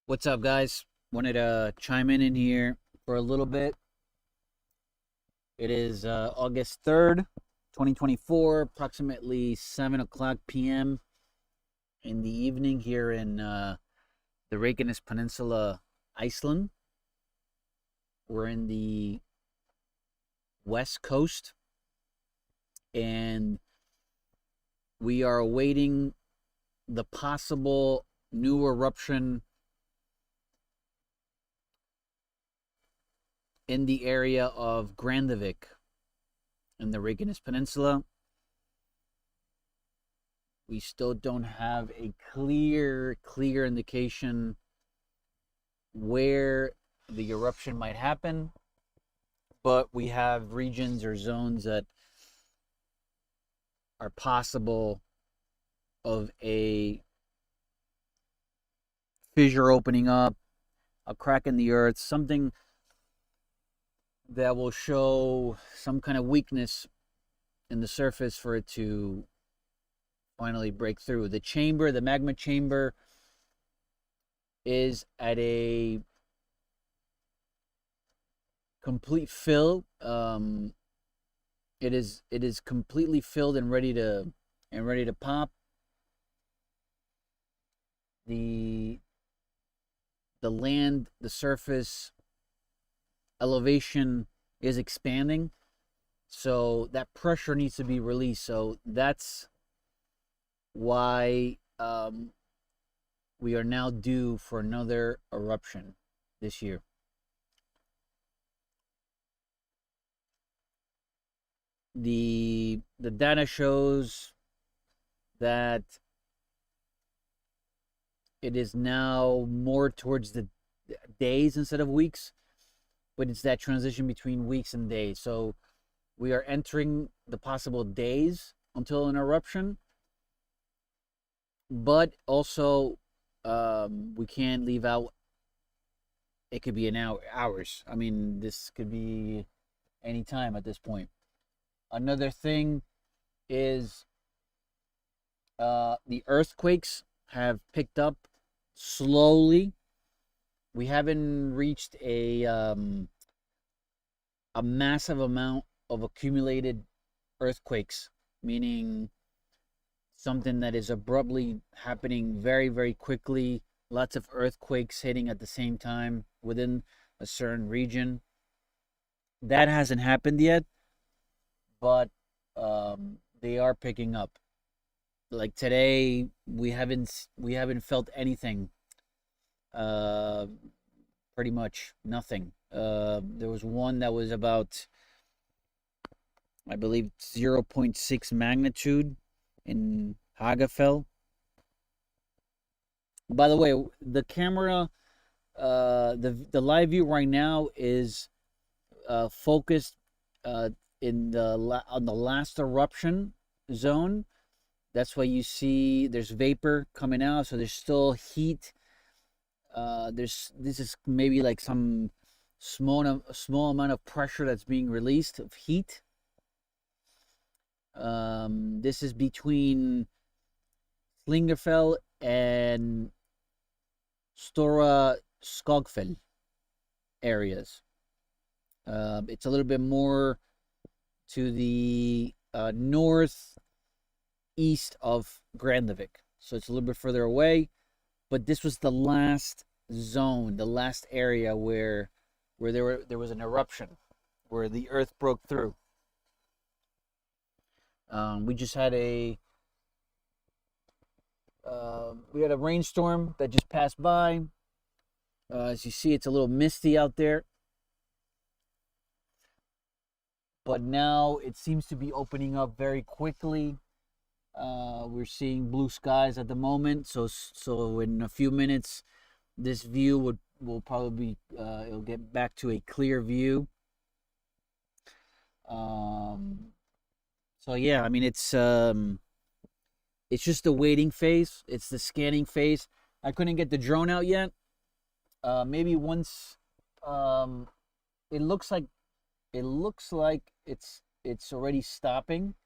What's up, guys? Wanted to chime in here for a little bit. It is August 3rd, 2024, approximately 7 o'clock p.m. in the evening here in the Reykjanes Peninsula, Iceland. We're in the west coast, and we are awaiting the possible new eruption in the area of Grindavik in the Reykjanes Peninsula. We still don't have a clear indication where the eruption might happen, but we have regions or zones that are possible of a fissure opening up, a crack in the earth, something that will show some kind of weakness in the surface for it to finally break through. The magma chamber is at a complete fill. It is completely filled and ready to pop. The land, the surface elevation is expanding, so that pressure needs to be released. So that's why we are now due for another eruption this year. The data shows that it is now more towards the days instead of weeks, but it's that transition between weeks and days. So we are entering the possible days until an eruption, but also we can't leave out, it could be an hours. I mean, this could be any time at this point. Another thing is the earthquakes have picked up slowly. We haven't reached a massive amount of accumulated earthquakes, meaning something that is abruptly happening very, very quickly. Lots of earthquakes hitting at the same time within a certain region. That hasn't happened yet, but they are picking up. Like today, we haven't felt anything. Pretty much nothing. There was one that was about, I believe, 0.6 magnitude in Hagafell. By the way, the camera, the live view right now is focused in on the last eruption zone. That's why you see there's vapor coming out, so there's still heat. This is maybe like some small amount of pressure that's being released of heat. This is between Slingerfell and stora-skogfell areas. It's a little bit more to the northeast of Grindavik, so it's a little bit further away. But this was the last zone, the last area where there was an eruption, where the earth broke through. We just had a rainstorm that just passed by. As you see, it's a little misty out there, but now it seems to be opening up very quickly. We're seeing blue skies at the moment, so in a few minutes, this view will probably it'll get back to a clear view. So yeah, I mean it's just the waiting phase. It's the scanning phase. I couldn't get the drone out yet. Maybe once it looks like it's already stopping.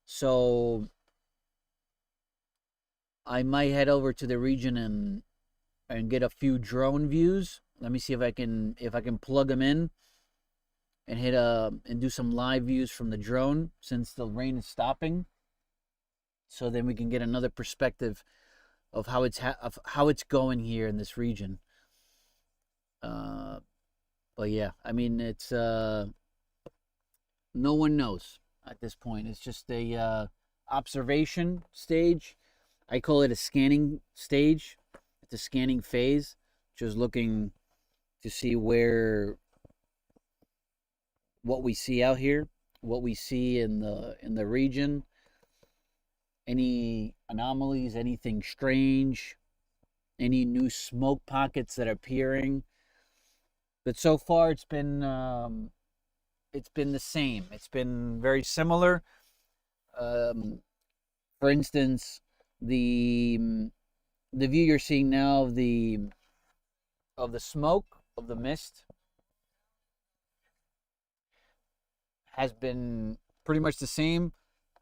So I might head over to the region and get a few drone views. Let me see if I can plug them in and and do some live views from the drone since the rain is stopping. So then we can get another perspective of how it's going here in this region. But yeah, I mean it's no one knows at this point. It's just a observation stage. I call it a scanning stage. It's a scanning phase, just looking to see what we see out here, what we see in the region, any anomalies, anything strange, any new smoke pockets that are appearing. But so far, it's been the same. It's been very similar. For instance, the view you're seeing now of the smoke of the mist has been pretty much the same,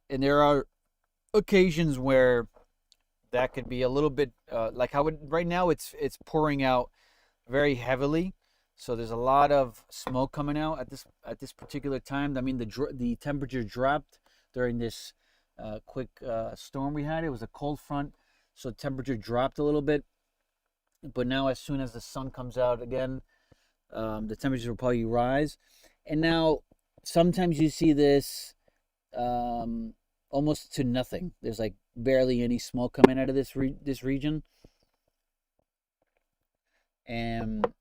and there are occasions where that could be a little bit like how right now it's pouring out very heavily, so there's a lot of smoke coming out at this particular time. I mean the temperature dropped during this quick storm we had. It was a cold front, so temperature dropped a little bit, but now as soon as the sun comes out again, the temperature will probably rise. And now sometimes you see this almost to nothing. There's like barely any smoke coming out of this region, and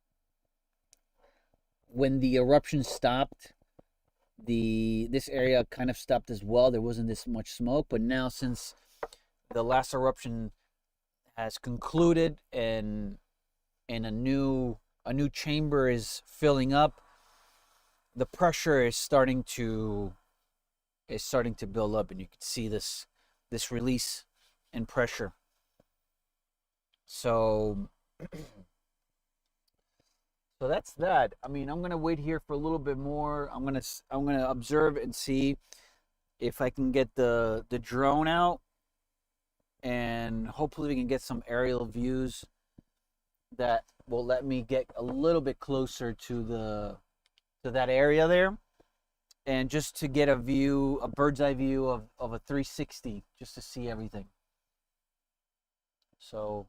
when the eruption stopped, this area kind of stopped as well. There wasn't this much smoke, but now since the last eruption has concluded and a new chamber is filling up, the pressure is starting to build up, and you can see this release in pressure. So that's that. I mean, I'm gonna wait here for a little bit more. I'm gonna observe and see if I can get the drone out, and hopefully we can get some aerial views that will let me get a little bit closer to that area there, and just to get a bird's eye view of a 360, just to see everything. So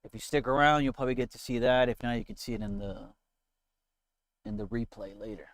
if you stick around, you'll probably get to see that. If not, you can see it in the replay later.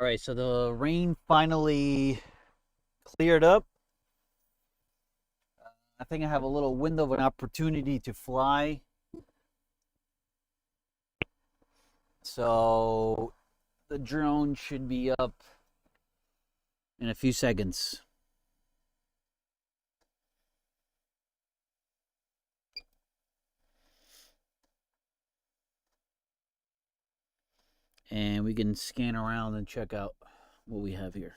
All right, so the rain finally cleared up. I think I have a little window of an opportunity to fly. So the drone should be up in a few seconds. And we can scan around and check out what we have here.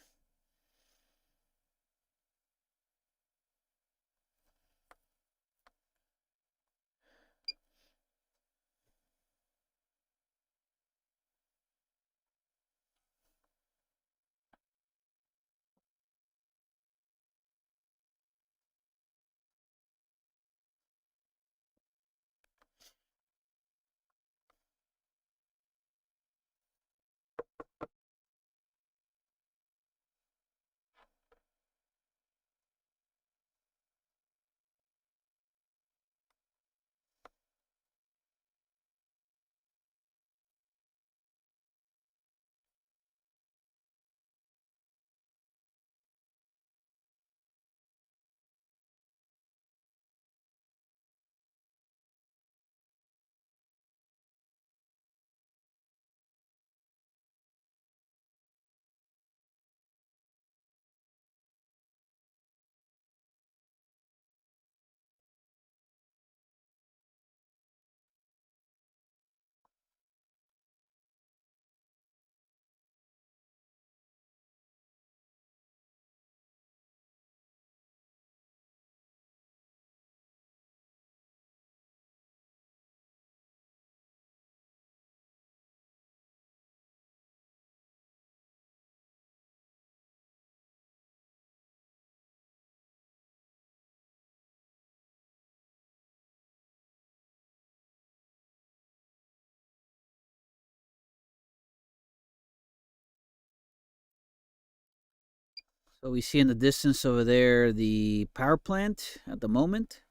So we see in the distance over there the power plant at the moment.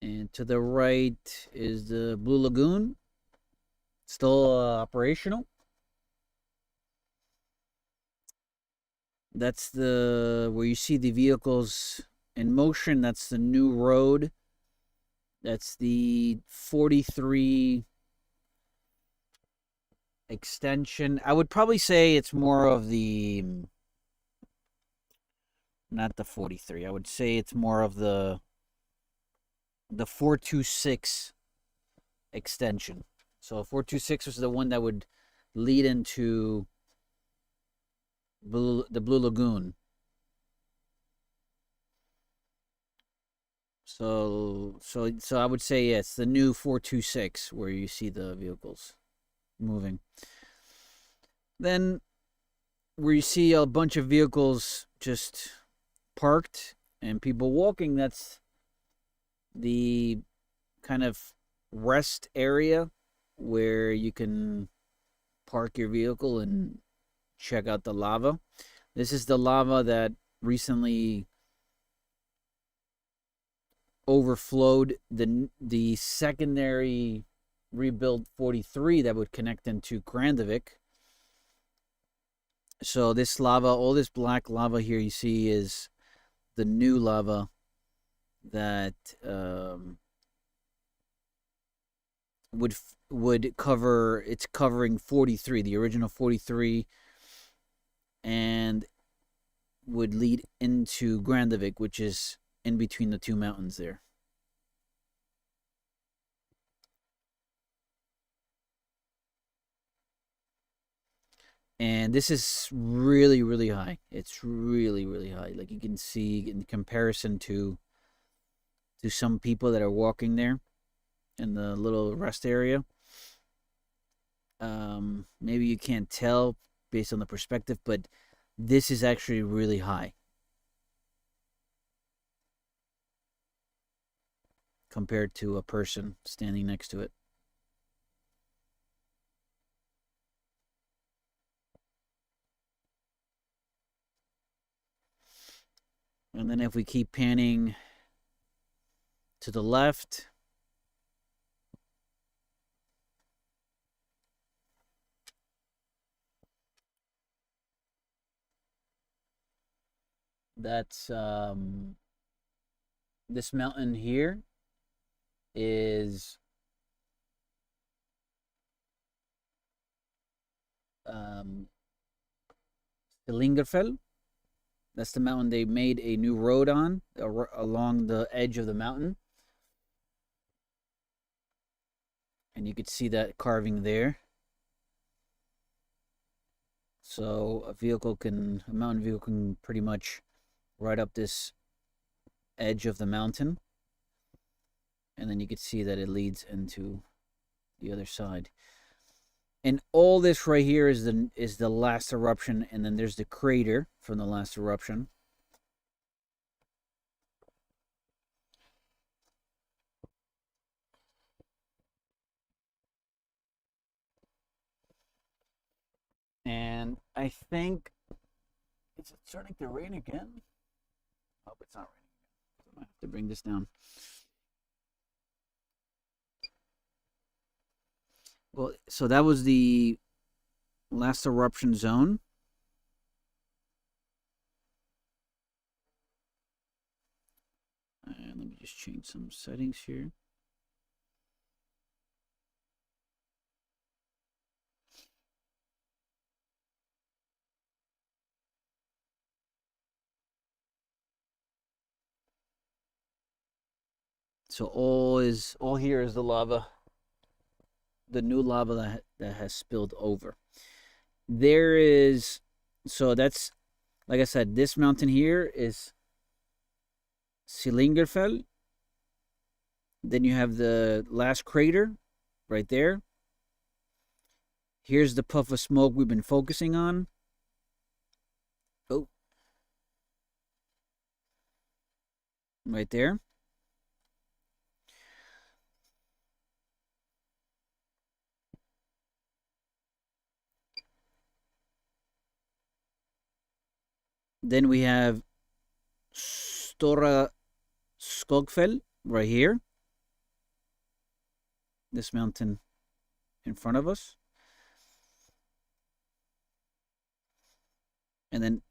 And to the right is the Blue Lagoon, still operational. That's the where you see the vehicles in motion. That's the new road. That's the 43 extension. I would probably say it's more of the, not the 43. I would say it's more of the 426 extension. So 426 was the one that would lead into the Blue Lagoon. So I would say yes, the new 426 where you see the vehicles moving. Then where you see a bunch of vehicles just parked and people walking, that's the kind of rest area where you can park your vehicle and check out the lava. This is the lava that recently overflowed the secondary rebuilt 43 that would connect into GRINDAVIK. So this lava, all this black lava here you see is the new lava that would cover, it's covering 43, the original 43, and would lead into GRINDAVIK, which is in between the two mountains there. And this is really, really high. It's really, really high. Like you can see in comparison to some people that are walking there in the little rest area. Maybe you can't tell based on the perspective, but this is actually really high. compared to a person standing next to it. And then if we keep panning to the left, that's this mountain here is Stillingerfell. That's the mountain they made a new road on along the edge of the mountain. And you could see that carving there. So a mountain vehicle can pretty much ride up this edge of the mountain. And then you could see that it leads into the other side. And all this right here is the last eruption, and then there's the crater from the last eruption. And I think, is it starting to rain again? I hope it's not raining again. I might have to bring this down. Well, so that was the last eruption zone. And let me just change some settings here. So all here is the lava, the new lava that has spilled over. There is, so that's, like I said, this mountain here is Stillingerfell. Then you have the last crater right there. Here's the puff of smoke we've been focusing on. Oh. Right there. Then we have stora-skogfell right here. This mountain in front of us. And then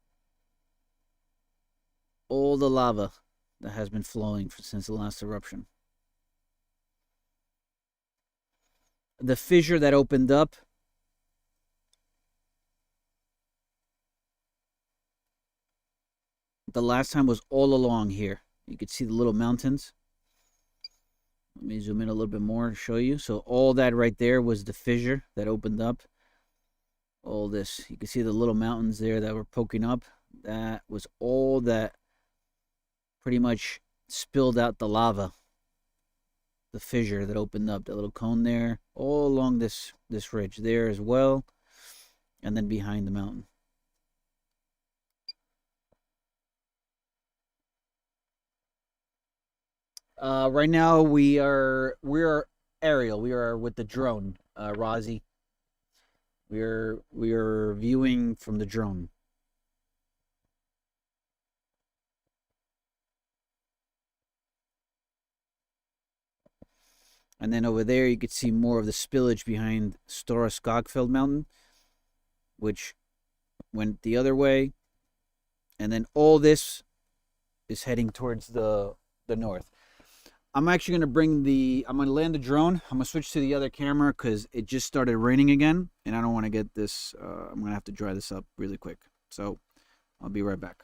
all the lava that has been flowing since the last eruption. The fissure that opened up the last time was all along here. You could see the little mountains. Let me zoom in a little bit more and show you. So all that right there was the fissure that opened up. All this, you can see the little mountains there that were poking up. That was all that pretty much spilled out the lava. The fissure that opened up, that little cone there, all along this ridge there as well, and then behind the mountain. Right now we're aerial. We are with the drone, Rozzy. We're viewing from the drone. And then over there you could see more of the spillage behind Stora-skogfell mountain, which went the other way. And then all this is heading towards the north. I'm actually going to I'm going to land the drone. I'm going to switch to the other camera because it just started raining again. And I don't want to get this, I'm going to have to dry this up really quick. So I'll be right back.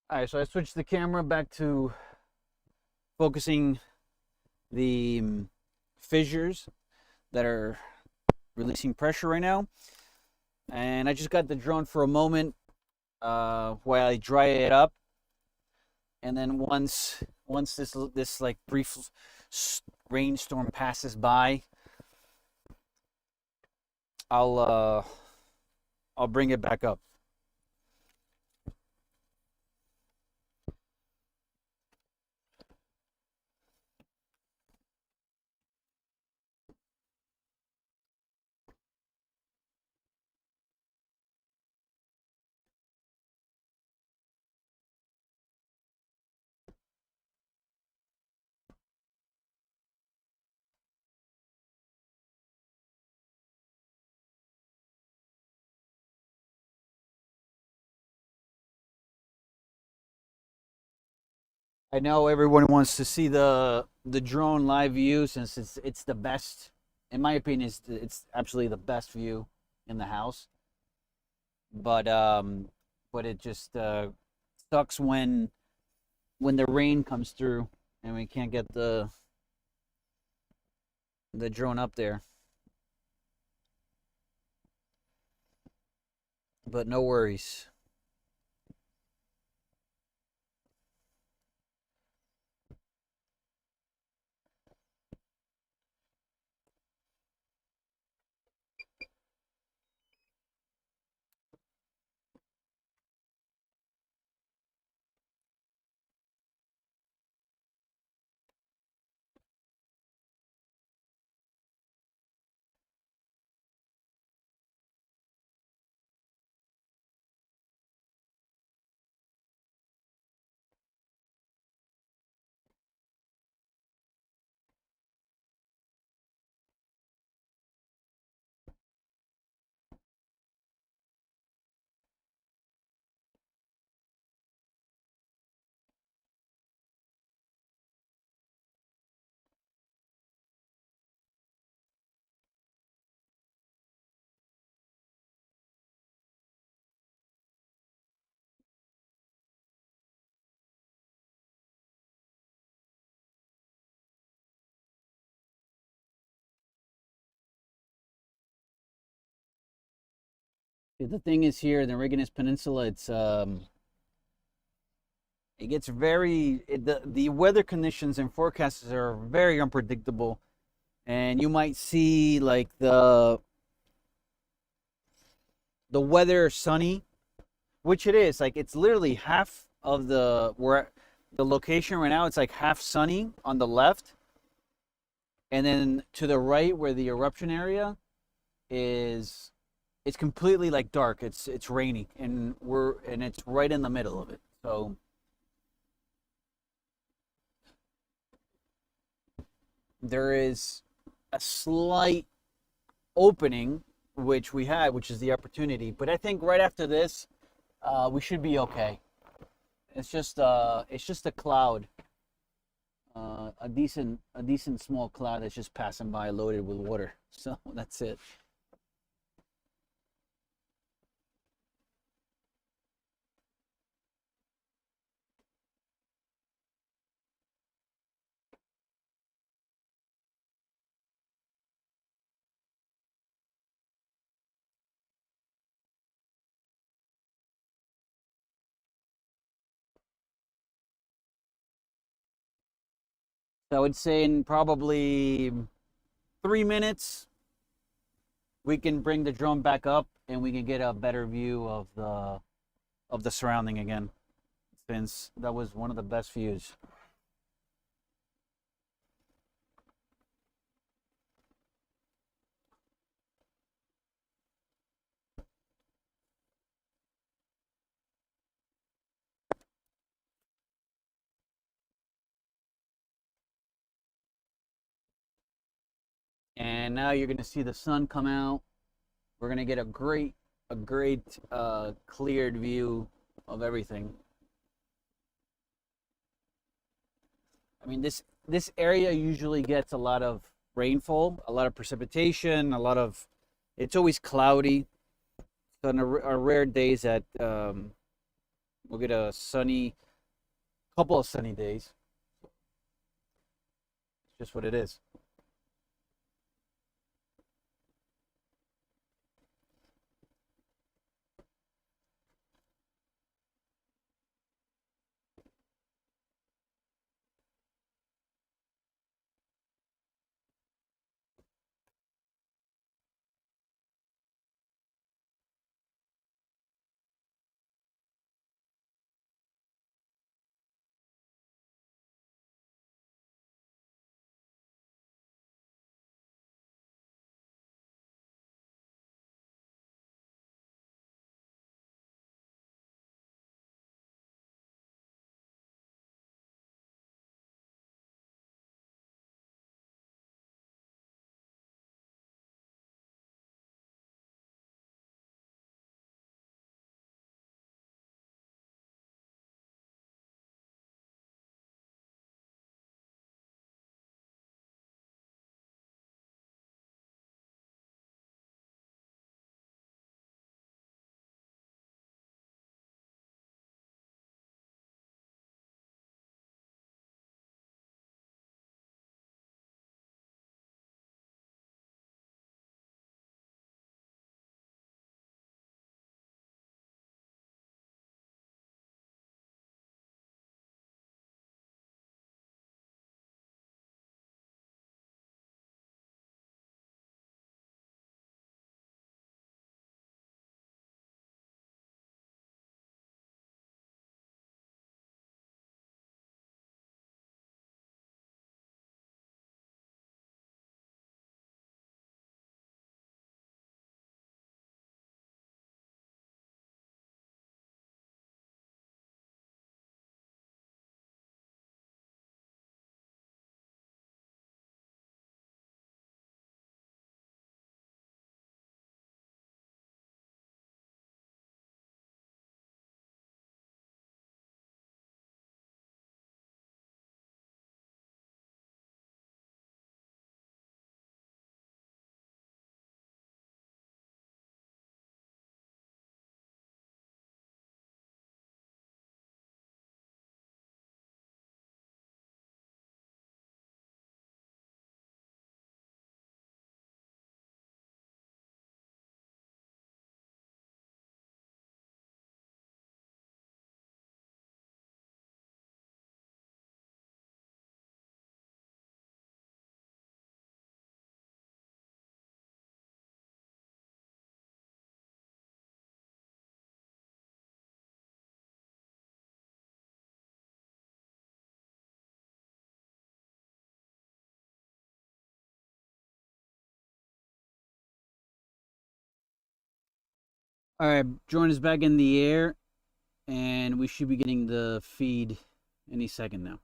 All right, so I switched the camera back to focusing the fissures that are releasing pressure right now. And I just got the drone for a moment while I dry it up. And then once this like brief rainstorm passes by, I'll bring it back up. I know everyone wants to see the drone live view since it's the best, in my opinion. It's absolutely the best view in the house. But it just sucks when the rain comes through and we can't get the drone up there. But no worries. The thing is here in the Reganis Peninsula, it gets the weather conditions and forecasts are very unpredictable, and you might see like the weather sunny, which it is. Like it's literally half of the location right now. It's like half sunny on the left, and then to the right where the eruption area is, it's completely like dark. It's rainy, and it's right in the middle of it. So there is a slight opening, which is the opportunity. But I think right after this, we should be okay. It's just a cloud, a decent small cloud that's just passing by loaded with water. So that's it. So I would say in probably 3 minutes, we can bring the drone back up and we can get a better view of the surrounding again, since that was one of the best views. And now you're going to see the sun come out. We're going to get a great cleared view of everything. I mean, this area usually gets a lot of rainfall, a lot of precipitation, it's always cloudy. So on our rare days that We'll get a couple of sunny days. It's just what it is. All right, drone is back in the air, and we should be getting the feed any second now.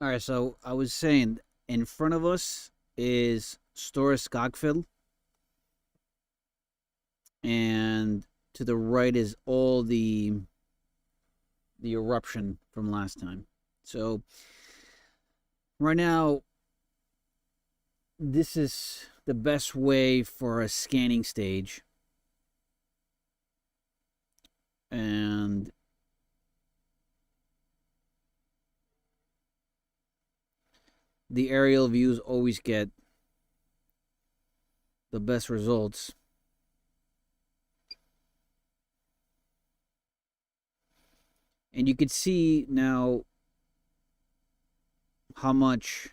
All right, so I was saying in front of us is stora-skogfell, and to the right is all the eruption from last time. So right now, this is the best way for a scanning stage, and the aerial views always get the best results. And you could see now how much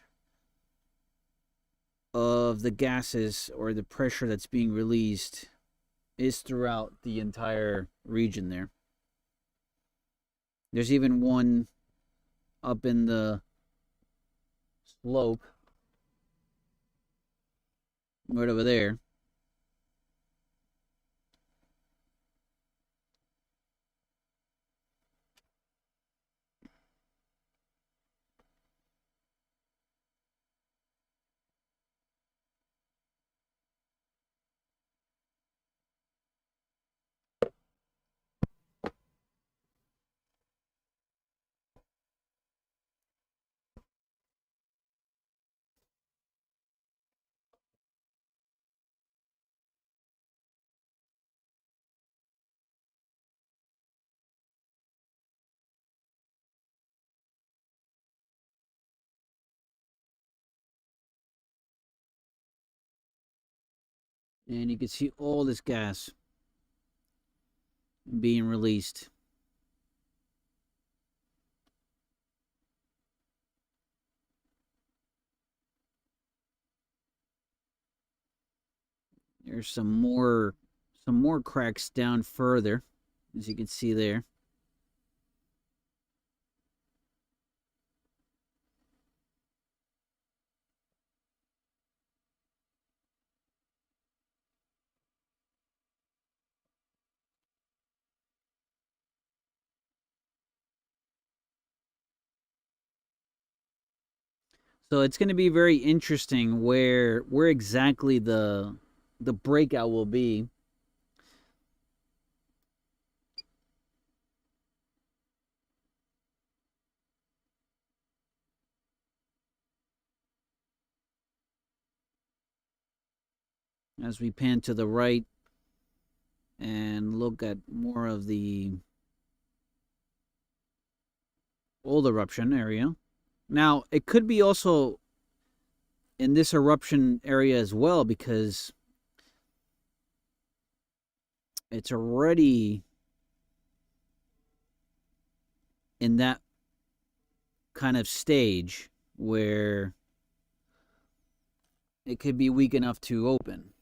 of the gases or the pressure that's being released is throughout the entire region there. There's even one up in the slope right over there. And you can see all this gas being released. There's some more cracks down further, as you can see there. So it's going to be very interesting where exactly the breakout will be. As we pan to the right and look at more of the old eruption area. Now, it could be also in this eruption area as well, because it's already in that kind of stage where it could be weak enough to open.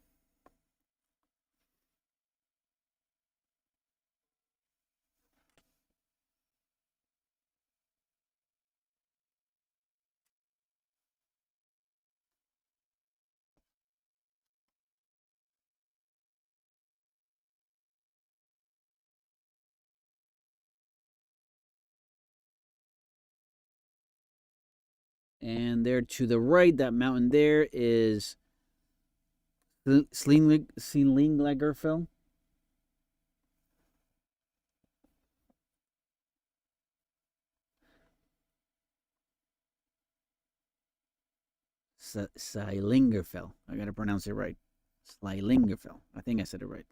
And there to the right, that mountain there is Slinglagerfell. Slingerfell. I gotta pronounce it right. Slingerfell. I think I said it right.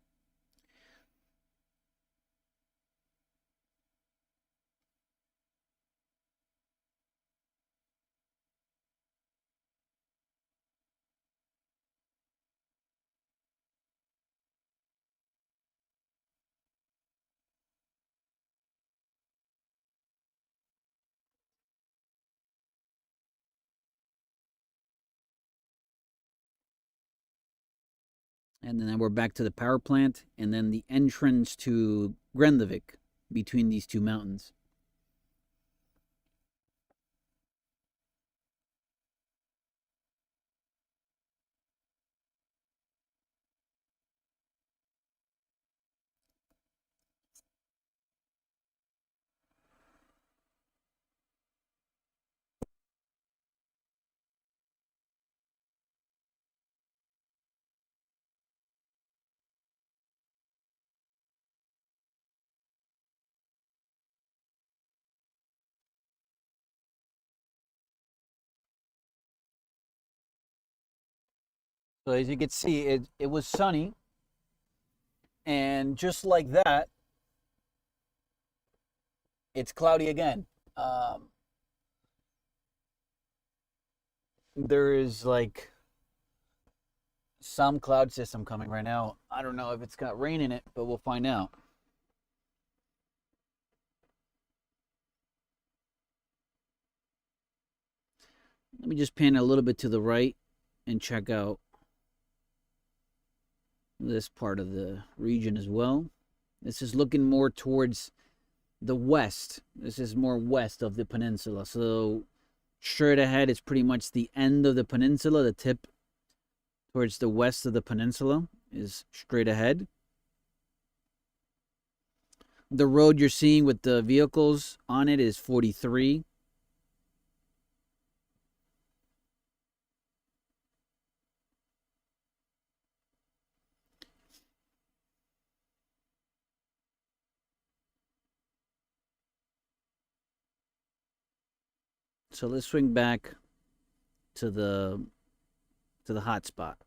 And then we're back to the power plant, and then the entrance to GRINDAVIK between these two mountains. So as you can see, it was sunny, and just like that, it's cloudy again. There is like some cloud system coming right now. I don't know if it's got rain in it, but we'll find out. Let me just pan a little bit to the right and check out this part of the region as well. This is looking more towards the west. This is more west of the peninsula. So straight ahead is pretty much the end of the peninsula. The tip towards the west of the peninsula is straight ahead. The road you're seeing with the vehicles on it is 43. So let's swing back to the hot spot.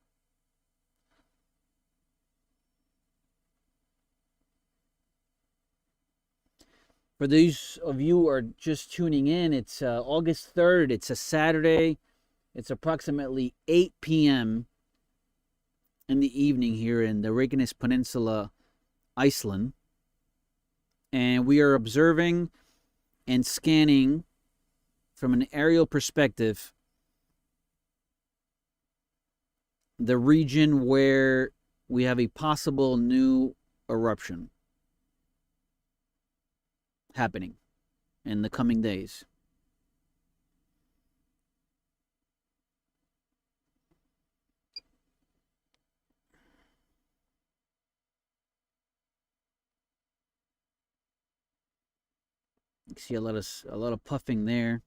For those of you who are just tuning in, it's August 3rd. It's a Saturday. It's approximately 8 p.m. in the evening here in the Reykjanes Peninsula, Iceland. And we are observing and scanning from an aerial perspective the region where we have a possible new eruption happening in the coming days. You can see a lot of puffing there.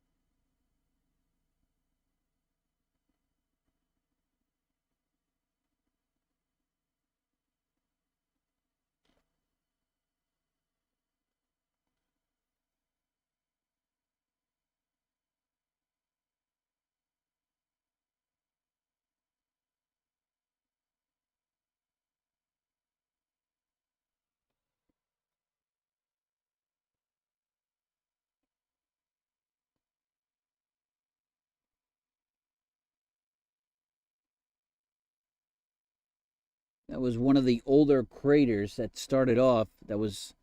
That was one of the older craters that started off, that was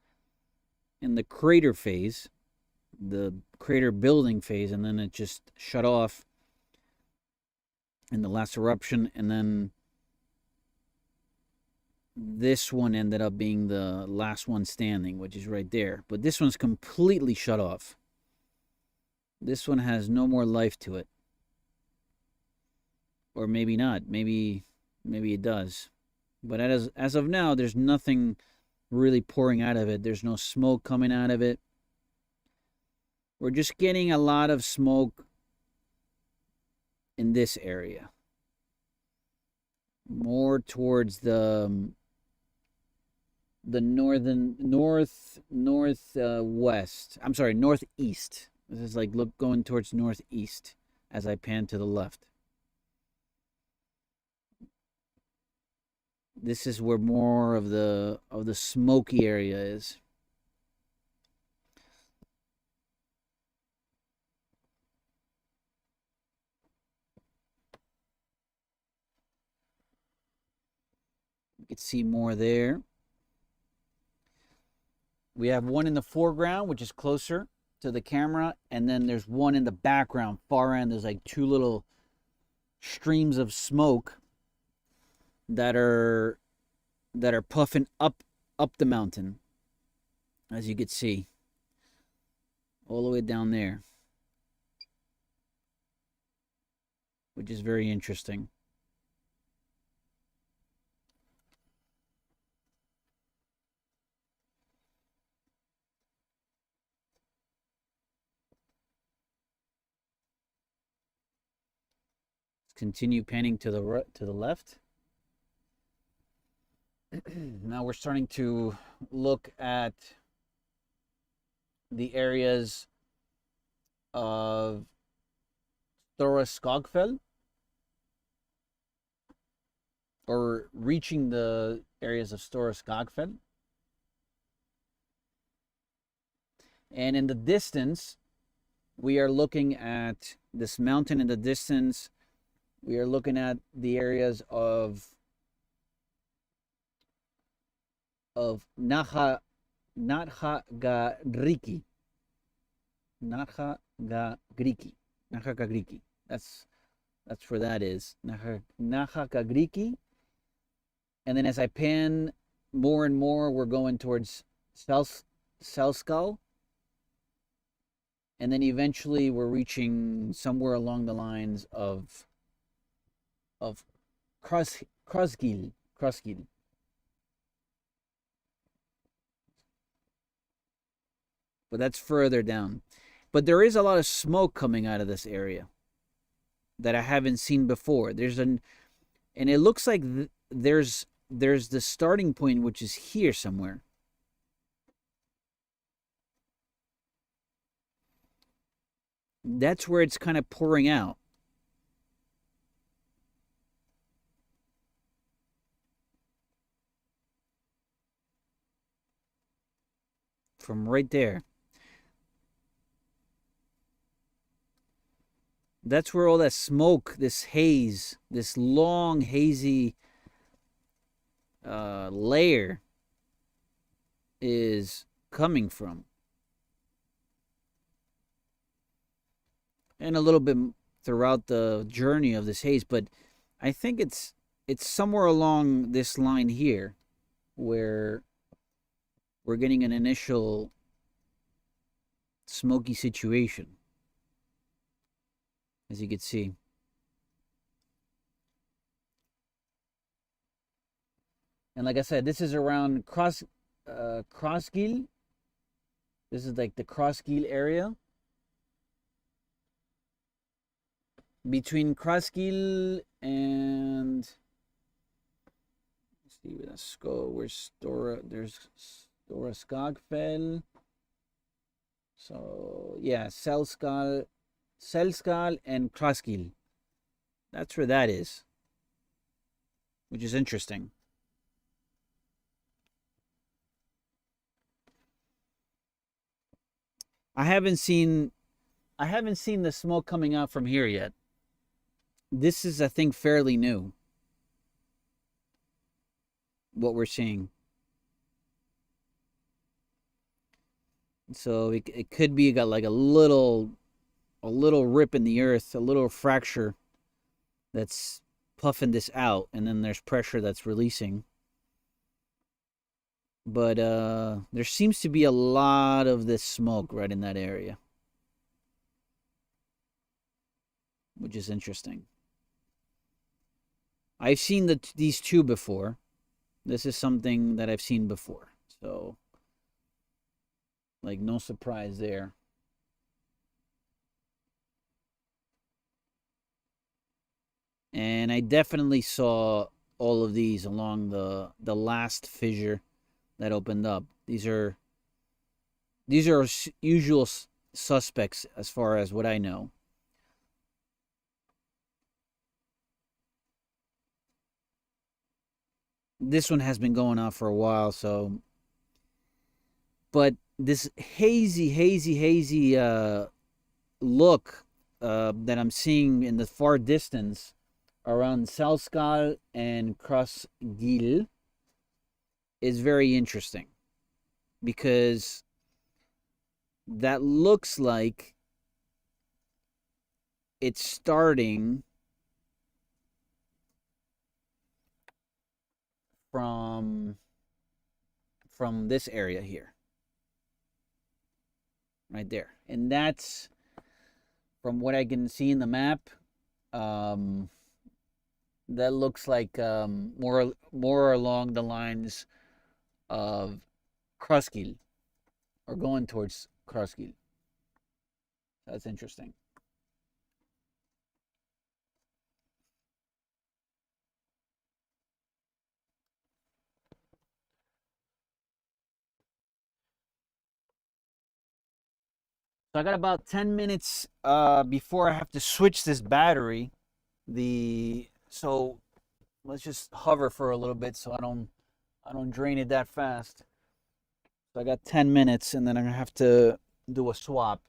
in the crater phase, the crater building phase, and then it just shut off in the last eruption, and then this one ended up being the last one standing, which is right there. But this one's completely shut off. This one has no more life to it. Or maybe not. Maybe it does. But as of now, there's nothing really pouring out of it. There's no smoke coming out of it. We're just getting a lot of smoke in this area. More towards the northeast. I'm sorry, northeast. This is like going towards northeast as I pan to the left. This is where more of the smoky area is. You can see more there. We have one in the foreground, which is closer to the camera, and then there's one in the background, far end. There's like two little streams of smoke that are puffing up the mountain, as you could see, all the way down there, which is very interesting. Let's continue panning to the left. Now we're starting to look at the areas of stora-skogfell, or reaching the areas of stora-skogfell. And in the distance, we are looking at this mountain in the distance. We are looking at the areas of Naha Gagriki. That's that's where that is. Nahakagriki. And then as I pan more and more, we're going towards Selskal. And then eventually we're reaching somewhere along the lines of Krosgil. Krosgil. But that's further down. But there is a lot of smoke coming out of this area that I haven't seen before. And it looks like there's the starting point, which is here somewhere. That's where it's kind of pouring out. From right there. That's where all that smoke, this haze, this long hazy layer is coming from. And a little bit throughout the journey of this haze, but I think it's somewhere along this line here where we're getting an initial smoky situation, as you can see. And like I said, this is around Crossgill. This is like the Crossgill area. Between Crossgill and, let's see, let's go. Where's there's stora-skogfell. So yeah, Selskal and Crossgill. That's where that is, which is interesting. I haven't seen the smoke coming out from here yet. This is, I think, fairly new, what we're seeing. So it could be got like a little rip in the earth, a little fracture that's puffing this out, and then there's pressure that's releasing. But there seems to be a lot of this smoke right in that area, which is interesting. I've seen these two before. This is something that I've seen before. So, like, no surprise there. And I definitely saw all of these along the last fissure that opened up. These are usual suspects as far as what I know. This one has been going on for a while, so, but this hazy look that I'm seeing in the far distance around Salskal and Crossgill is very interesting, because that looks like it's starting from this area here, right there. And that's, from what I can see in the map, that looks like more along the lines of Crossgill, or going towards Crossgill. That's interesting. So I got about 10 minutes before I have to switch this battery. So let's just hover for a little bit so I don't drain it that fast. So I got 10 minutes, and then I'm gonna have to do a swap.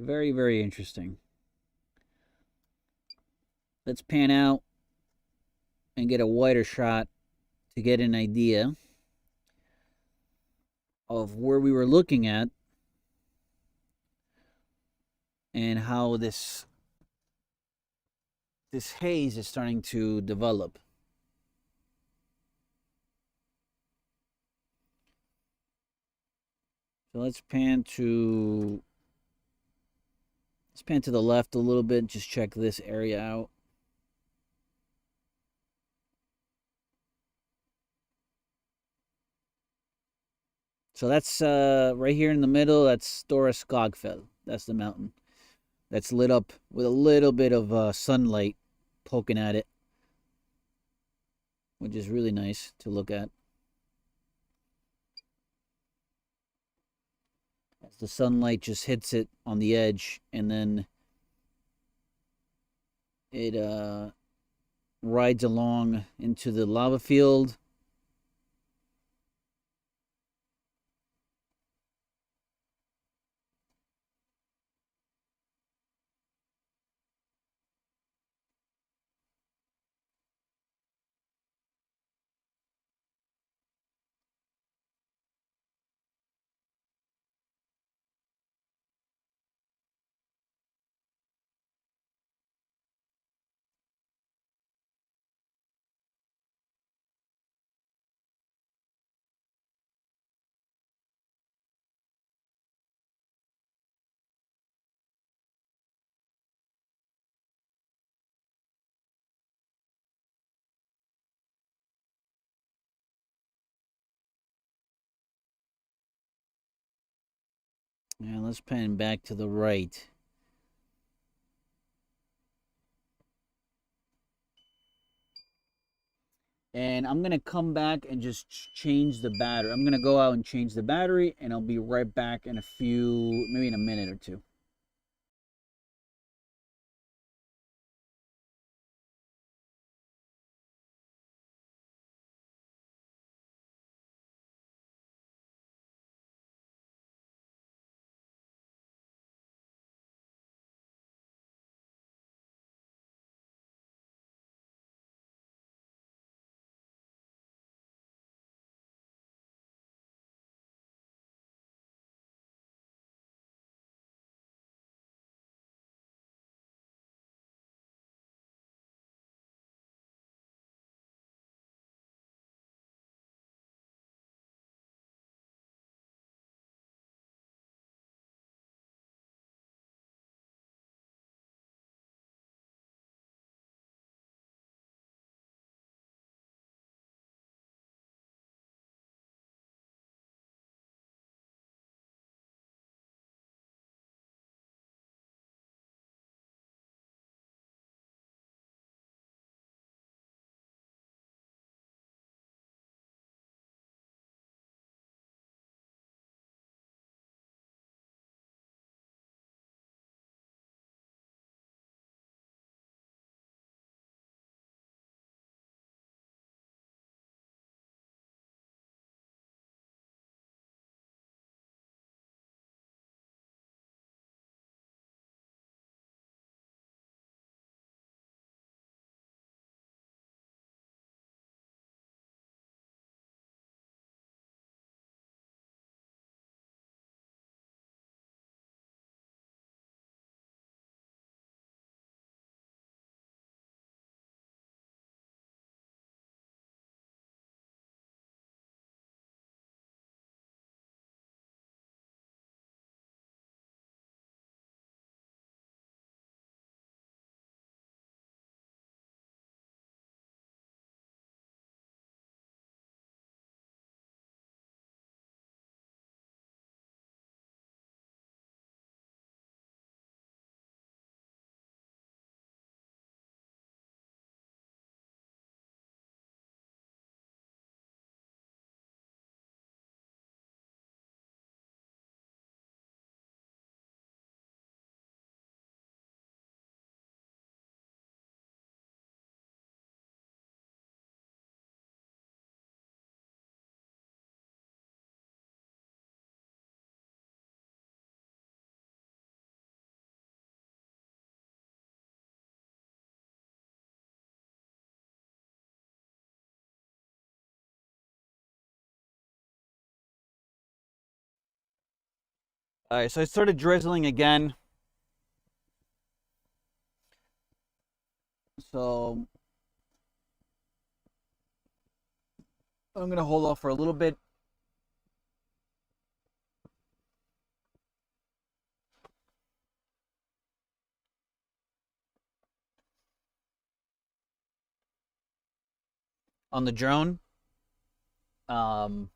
Very, very interesting. Let's pan out and get a wider shot to get an idea of where we were looking at and how this haze is starting to develop. So let's pan to the left a little bit, just check this area out. So that's right here in the middle, that's stora-skogfell. That's the mountain. That's lit up with a little bit of sunlight poking at it, which is really nice to look at. As the sunlight just hits it on the edge, and then it rides along into the lava field. And let's pan back to the right. And I'm going to come back and just change the battery. I'm going to go out and change the battery, and I'll be right back in maybe in a minute or two. All right, so it started drizzling again. So I'm going to hold off for a little bit. On the drone. And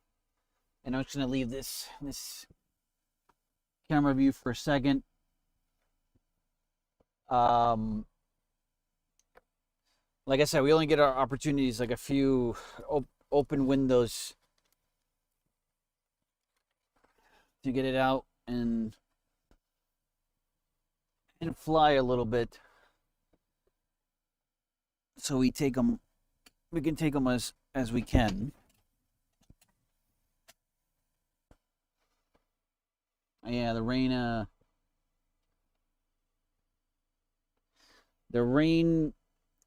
I'm just going to leave this camera view for a second. Like I said, we only get our opportunities like a few open windows to get it out and fly a little bit. So we can take them as we can. Yeah, the rain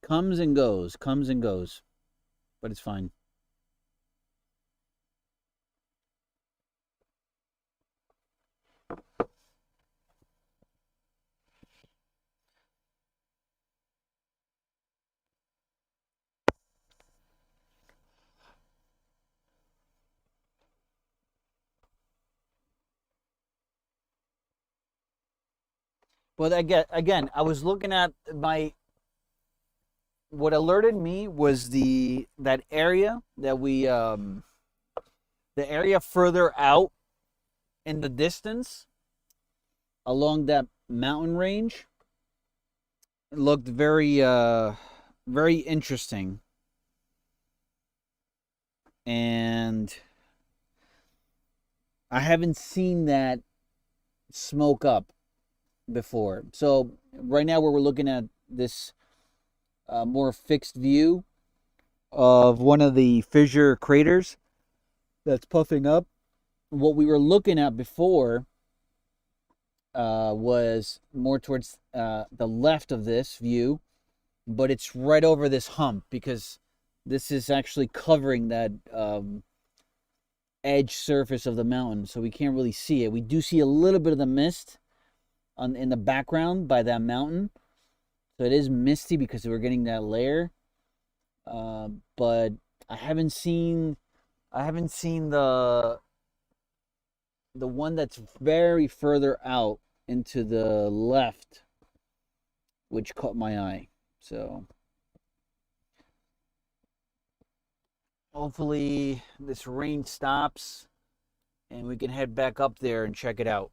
comes and goes, but it's fine. Well, again, I was looking at what alerted me was that area that the area further out in the distance along that mountain range looked very interesting, and I haven't seen that smoke up before. So right now, where we're looking at this more fixed view of one of the fissure craters that's puffing up. What we were looking at before was more towards the left of this view, but it's right over this hump because this is actually covering that edge surface of the mountain, so we can't really see it. We do see a little bit of the mist in the background by that mountain, so it is misty because we're getting that layer. But I haven't seen the one that's very further out into the left, which caught my eye. So hopefully this rain stops and we can head back up there and check it out.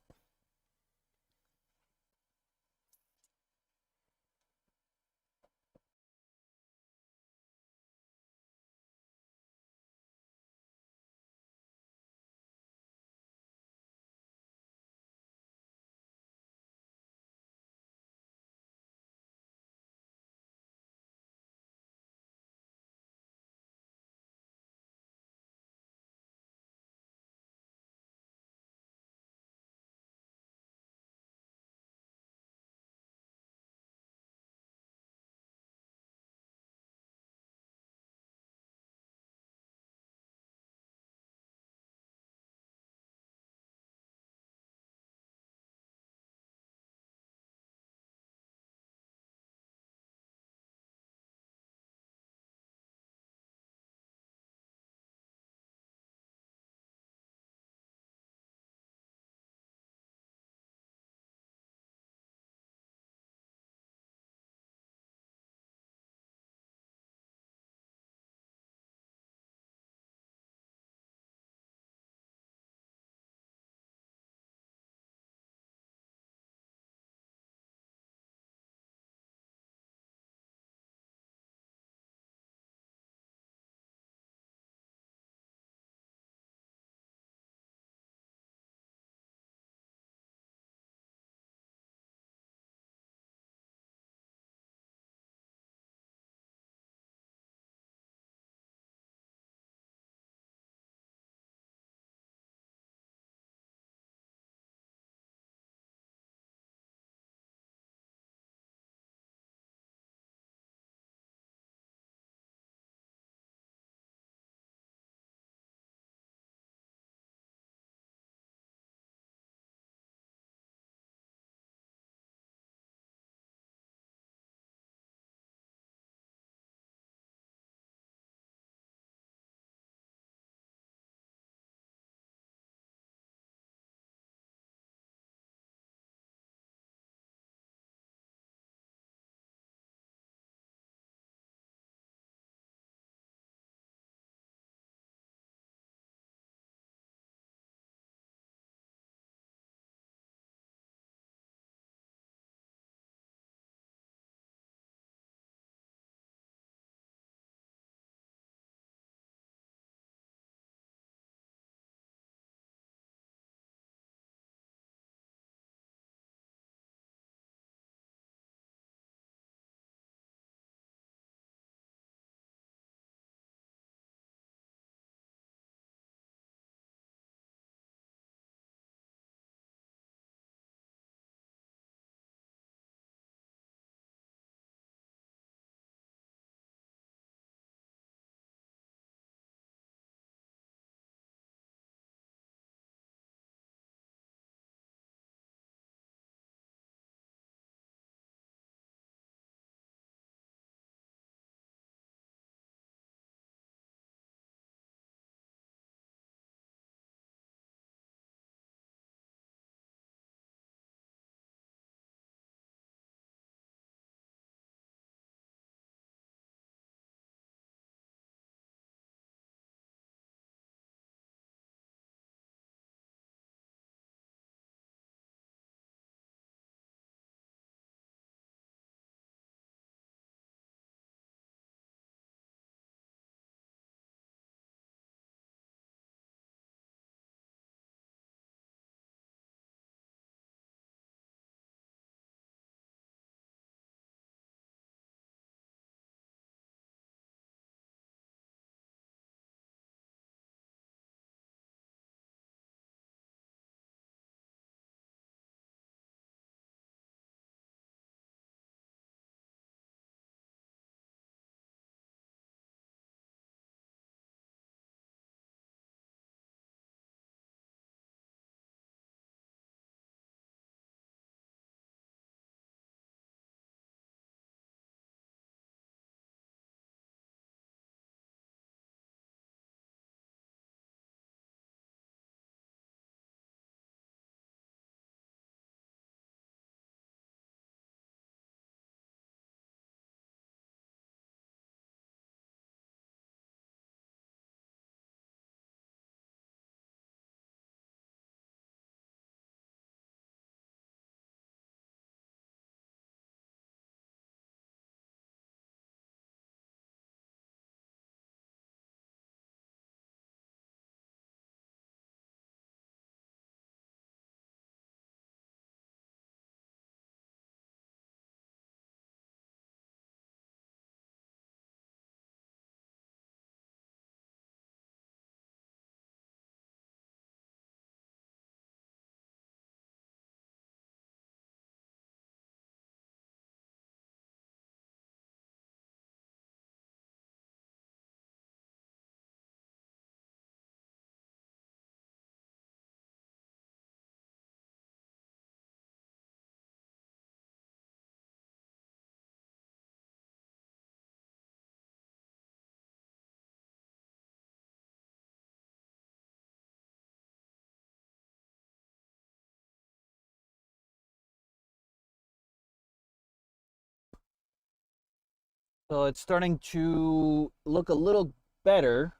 So it's starting to look a little better.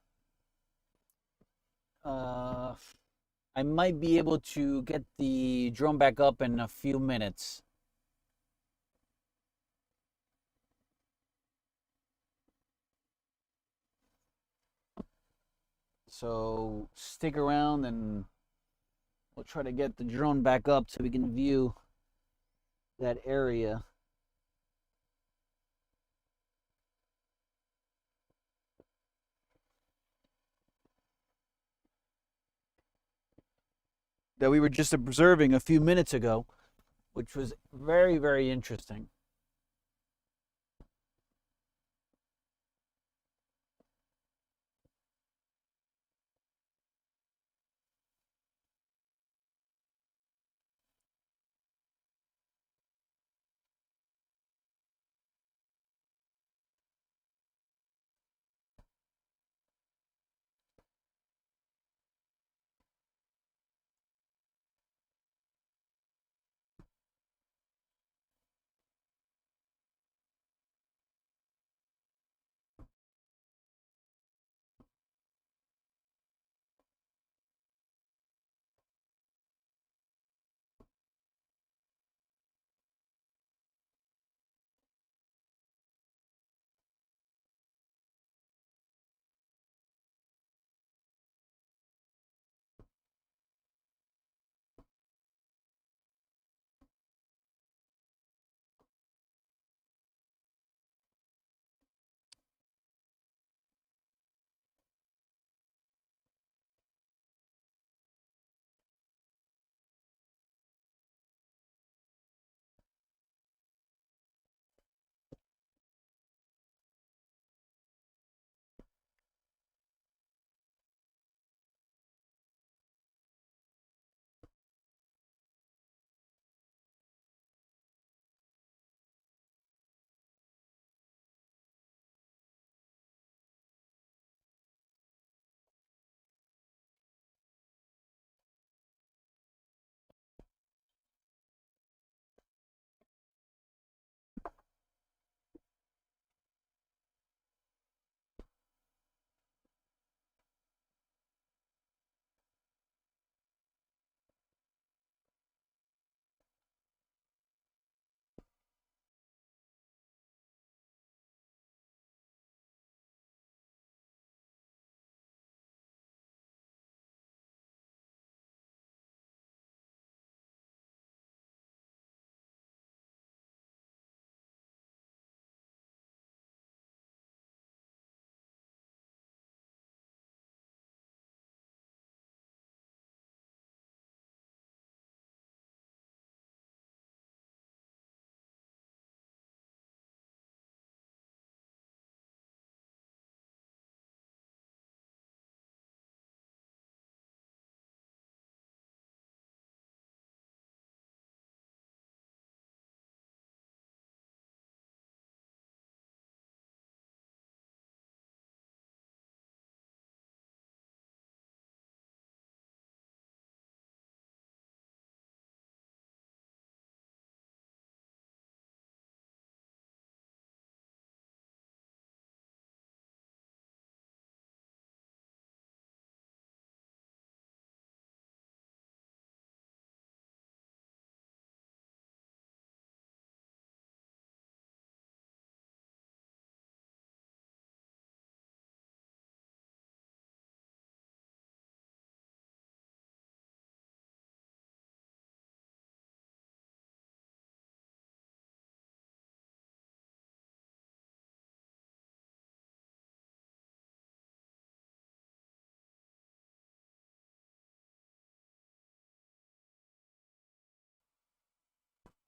Uh, I might be able to get the drone back up in a few minutes. So stick around and we'll try to get the drone back up so we can view that area. That we were just observing a few minutes ago, which was very, very interesting.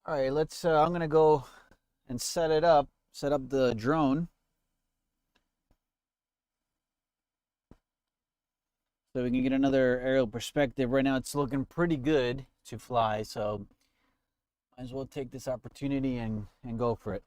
All right, let's. I'm gonna go and set it up. Set up the drone so we can get another aerial perspective. Right now, it's looking pretty good to fly, so might as well take this opportunity and go for it.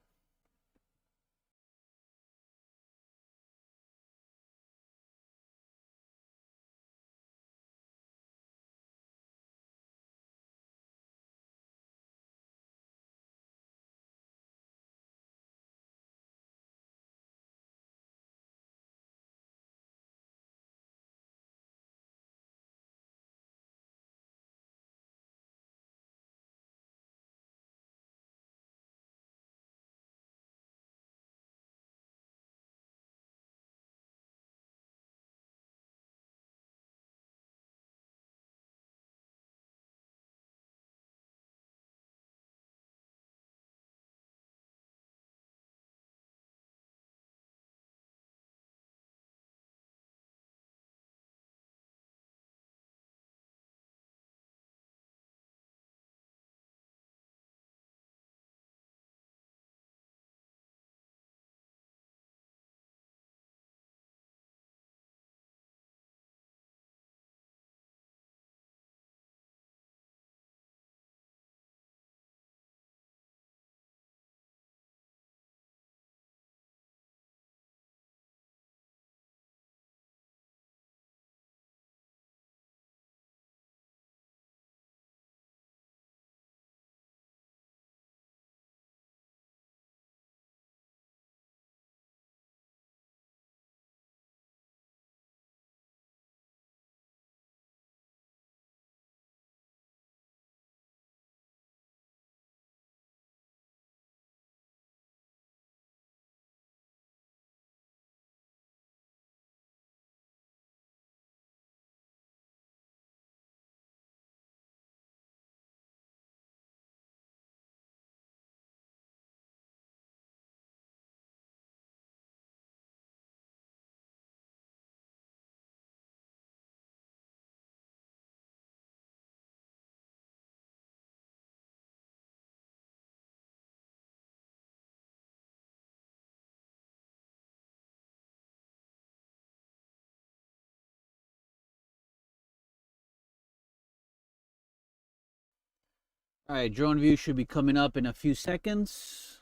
All right, drone view should be coming up in a few seconds.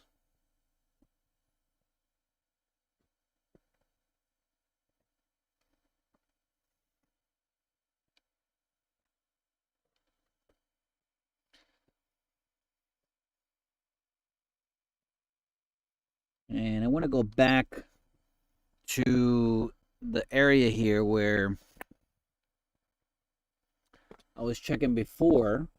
And I want to go back to the area here where I was checking before.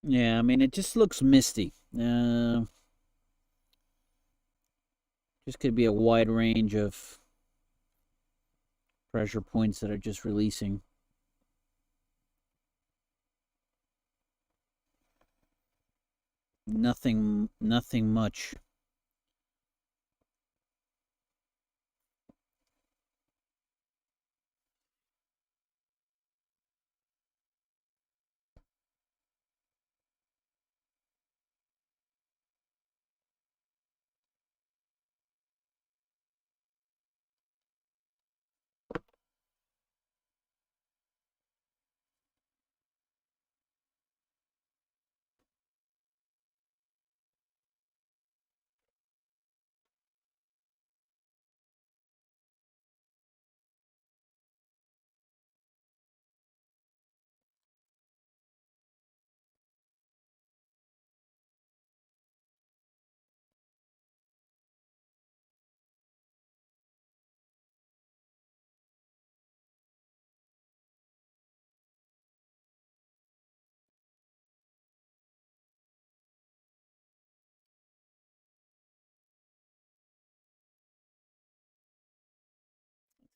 Yeah, I mean, it just looks misty. Just could be a wide range of pressure points that are just releasing. Nothing much.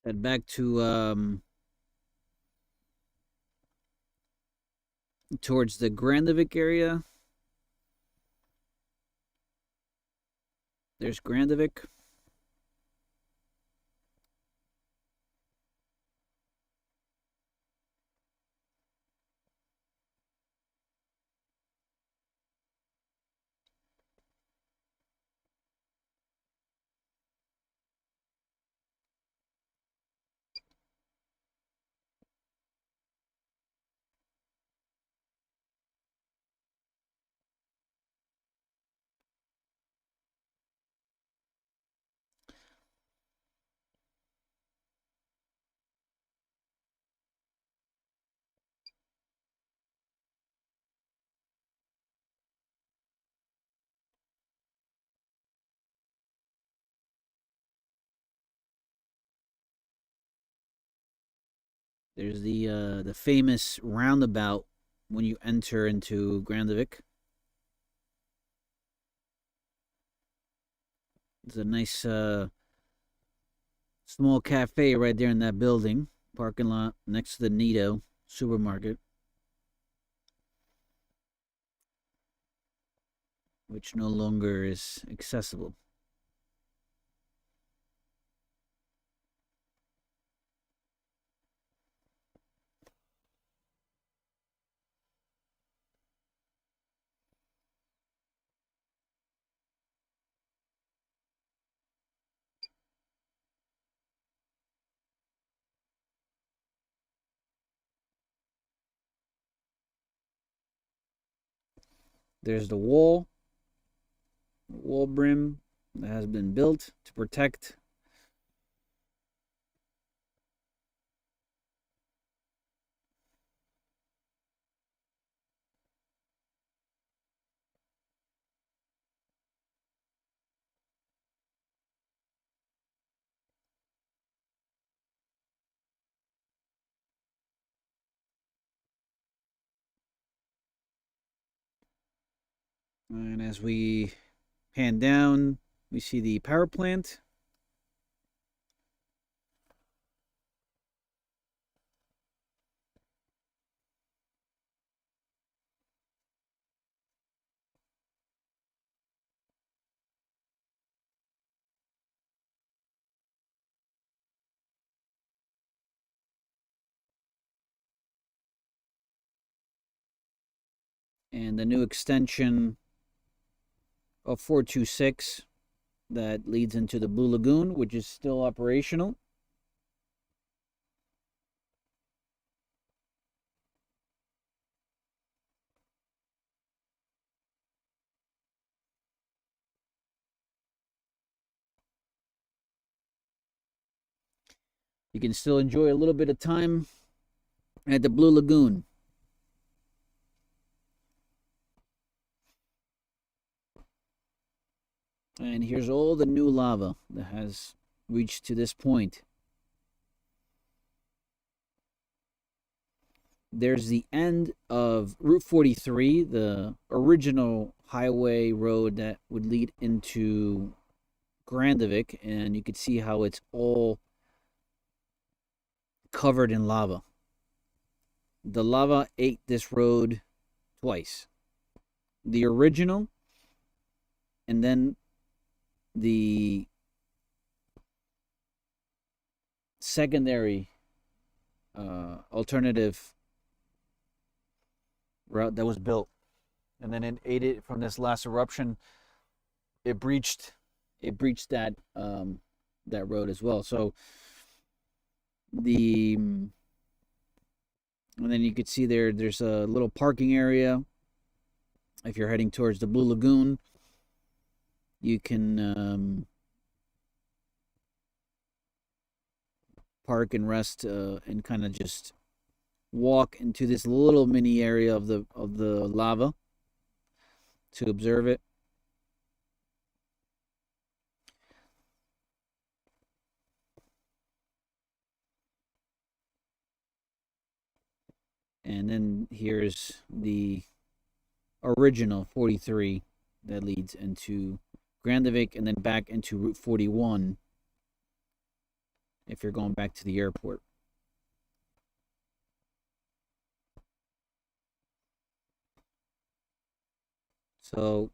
Head back to towards the Grindavik area. There's Grindavik. There's the famous roundabout when you enter into Grindavik. There's a nice small cafe right there in that building parking lot next to the Nido supermarket, which no longer is accessible. There's the wall brim that has been built to protect. And as we pan down, we see the power plant. And the new extension of 426 that leads into the Blue Lagoon, which is still operational. You can still enjoy a little bit of time at the Blue Lagoon. And here's all the new lava that has reached to this point. There's the end of Route 43, the original highway road that would lead into GRINDAVIK, and you can see how it's all covered in lava. The lava ate this road twice. The original, and then the secondary alternative route that was built, and then it ate it from this last eruption. It breached that that road as well. So and then you could see there's a little parking area. If you're heading towards the Blue Lagoon, you can park and rest and kind of just walk into this little mini area of the lava to observe it. And then here's the original 43 that leads into GRINDAVIK and then back into Route 41 if you're going back to the airport. So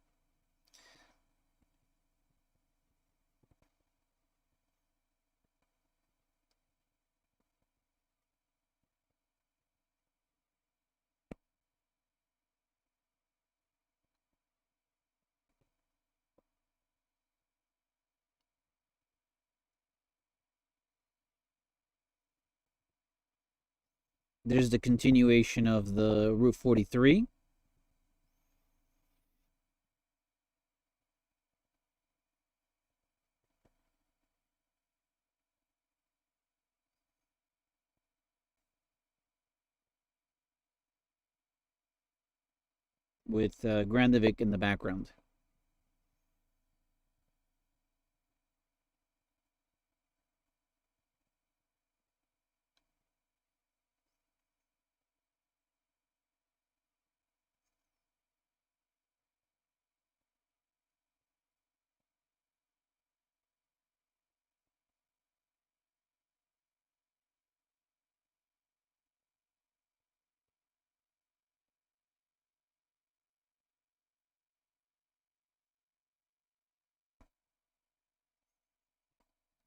there's the continuation of the Route 43. With GRINDAVIK in the background.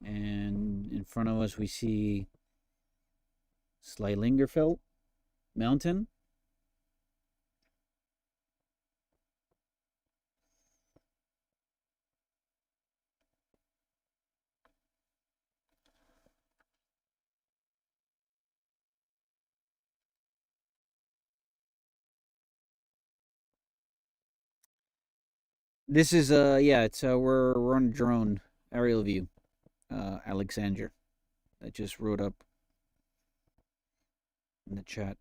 And in front of us, we see Slilingerfell Mountain. This is yeah, it's we're on a drone aerial view. Alexander that just wrote up in the chat.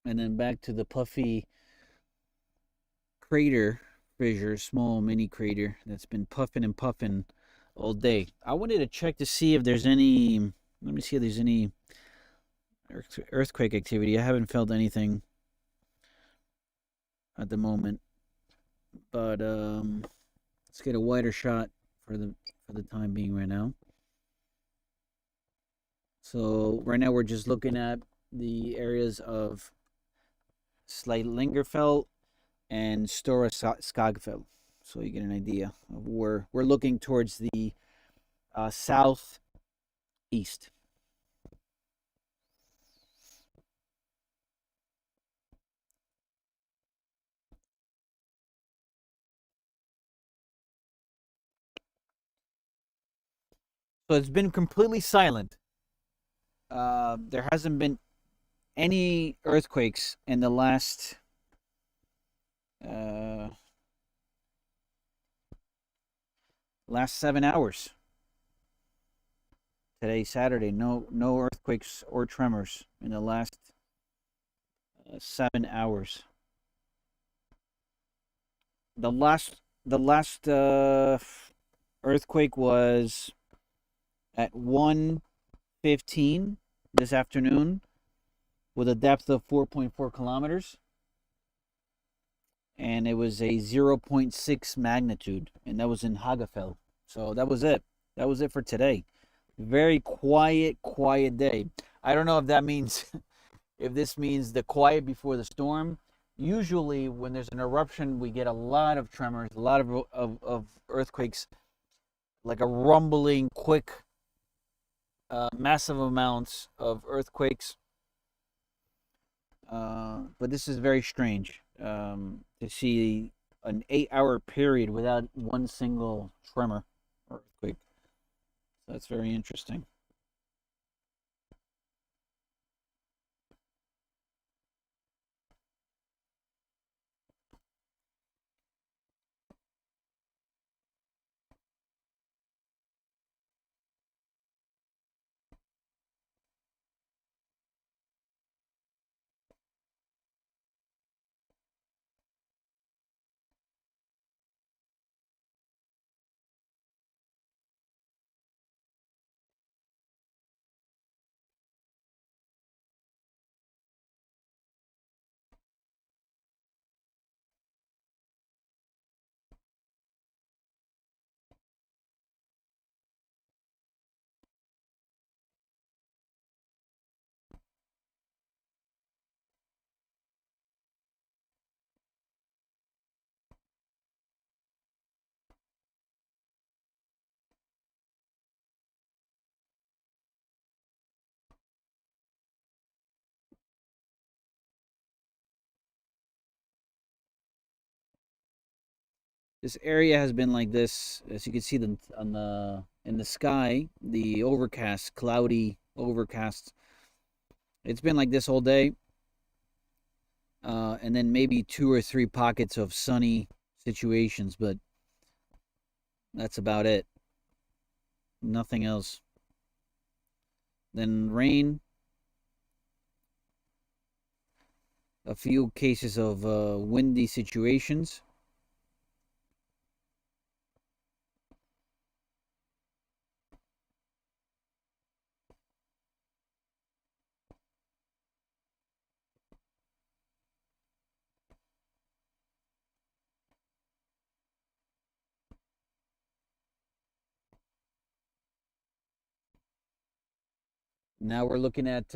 and then back to the puffy crater fissure, small mini crater that's been puffing and puffing all day. I wanted to check to see if there's any. Let me see if there's any earthquake activity. I haven't felt anything at the moment, but let's get a wider shot for the time being right now. So right now we're just looking at the areas of Slilingerfell and stora-skogfell, so you get an idea of where we're looking towards the southeast. So it's been completely silent. There hasn't been any earthquakes in the uh, last 7 hours. Today's Saturday. No earthquakes or tremors in the last 7 hours. The last earthquake was at 1:15 this afternoon with a depth of 4.4 kilometers, and it was a 0.6 magnitude, and that was in Hagafell. So that was it. That was it for today. Very quiet day. I don't know if that means if this means the quiet before the storm. Usually when there's an eruption, we get a lot of tremors, a lot of earthquakes, like a rumbling, quick, massive amounts of earthquakes. But this is very strange to see an 8-hour period without one single tremor or earthquake. So that's very interesting. This area has been like this, as you can see on the in the sky, the overcast, cloudy overcast. It's been like this all day, and then maybe 2 or 3 pockets of sunny situations, but that's about it. Nothing else. Then rain, a few cases of windy situations. Now we're looking at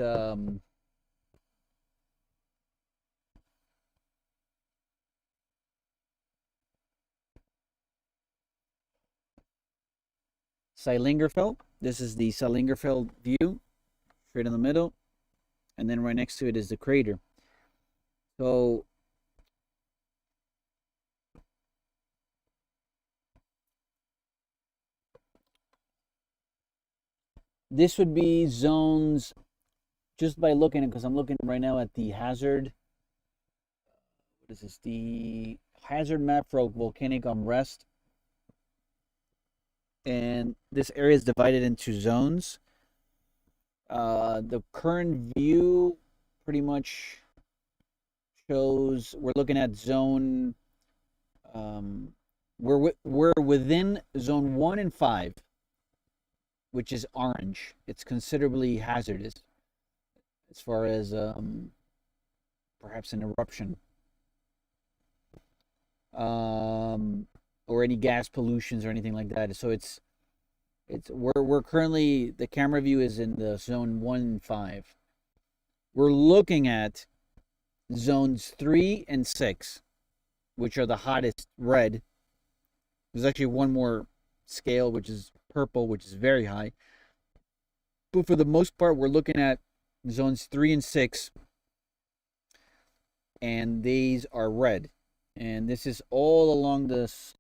Slilingerfell. This is the Slilingerfell view, straight in the middle, and then right next to it is the crater. So this would be zones just by looking at, because I'm looking right now at the hazard. What is this? The hazard map for volcanic unrest. And this area is divided into zones. The current view pretty much shows we're looking at zone. We're within zone 1 and 5, which is orange. It's considerably hazardous as far as perhaps an eruption, or any gas pollutions or anything like that. So we're currently, the camera view is in the zone 1 and 5. We're looking at zones 3 and 6, which are the hottest, red. There's actually one more scale, which is purple, which is very high. But for the most part, we're looking at zones 3 and 6, and these are red. And this is all along this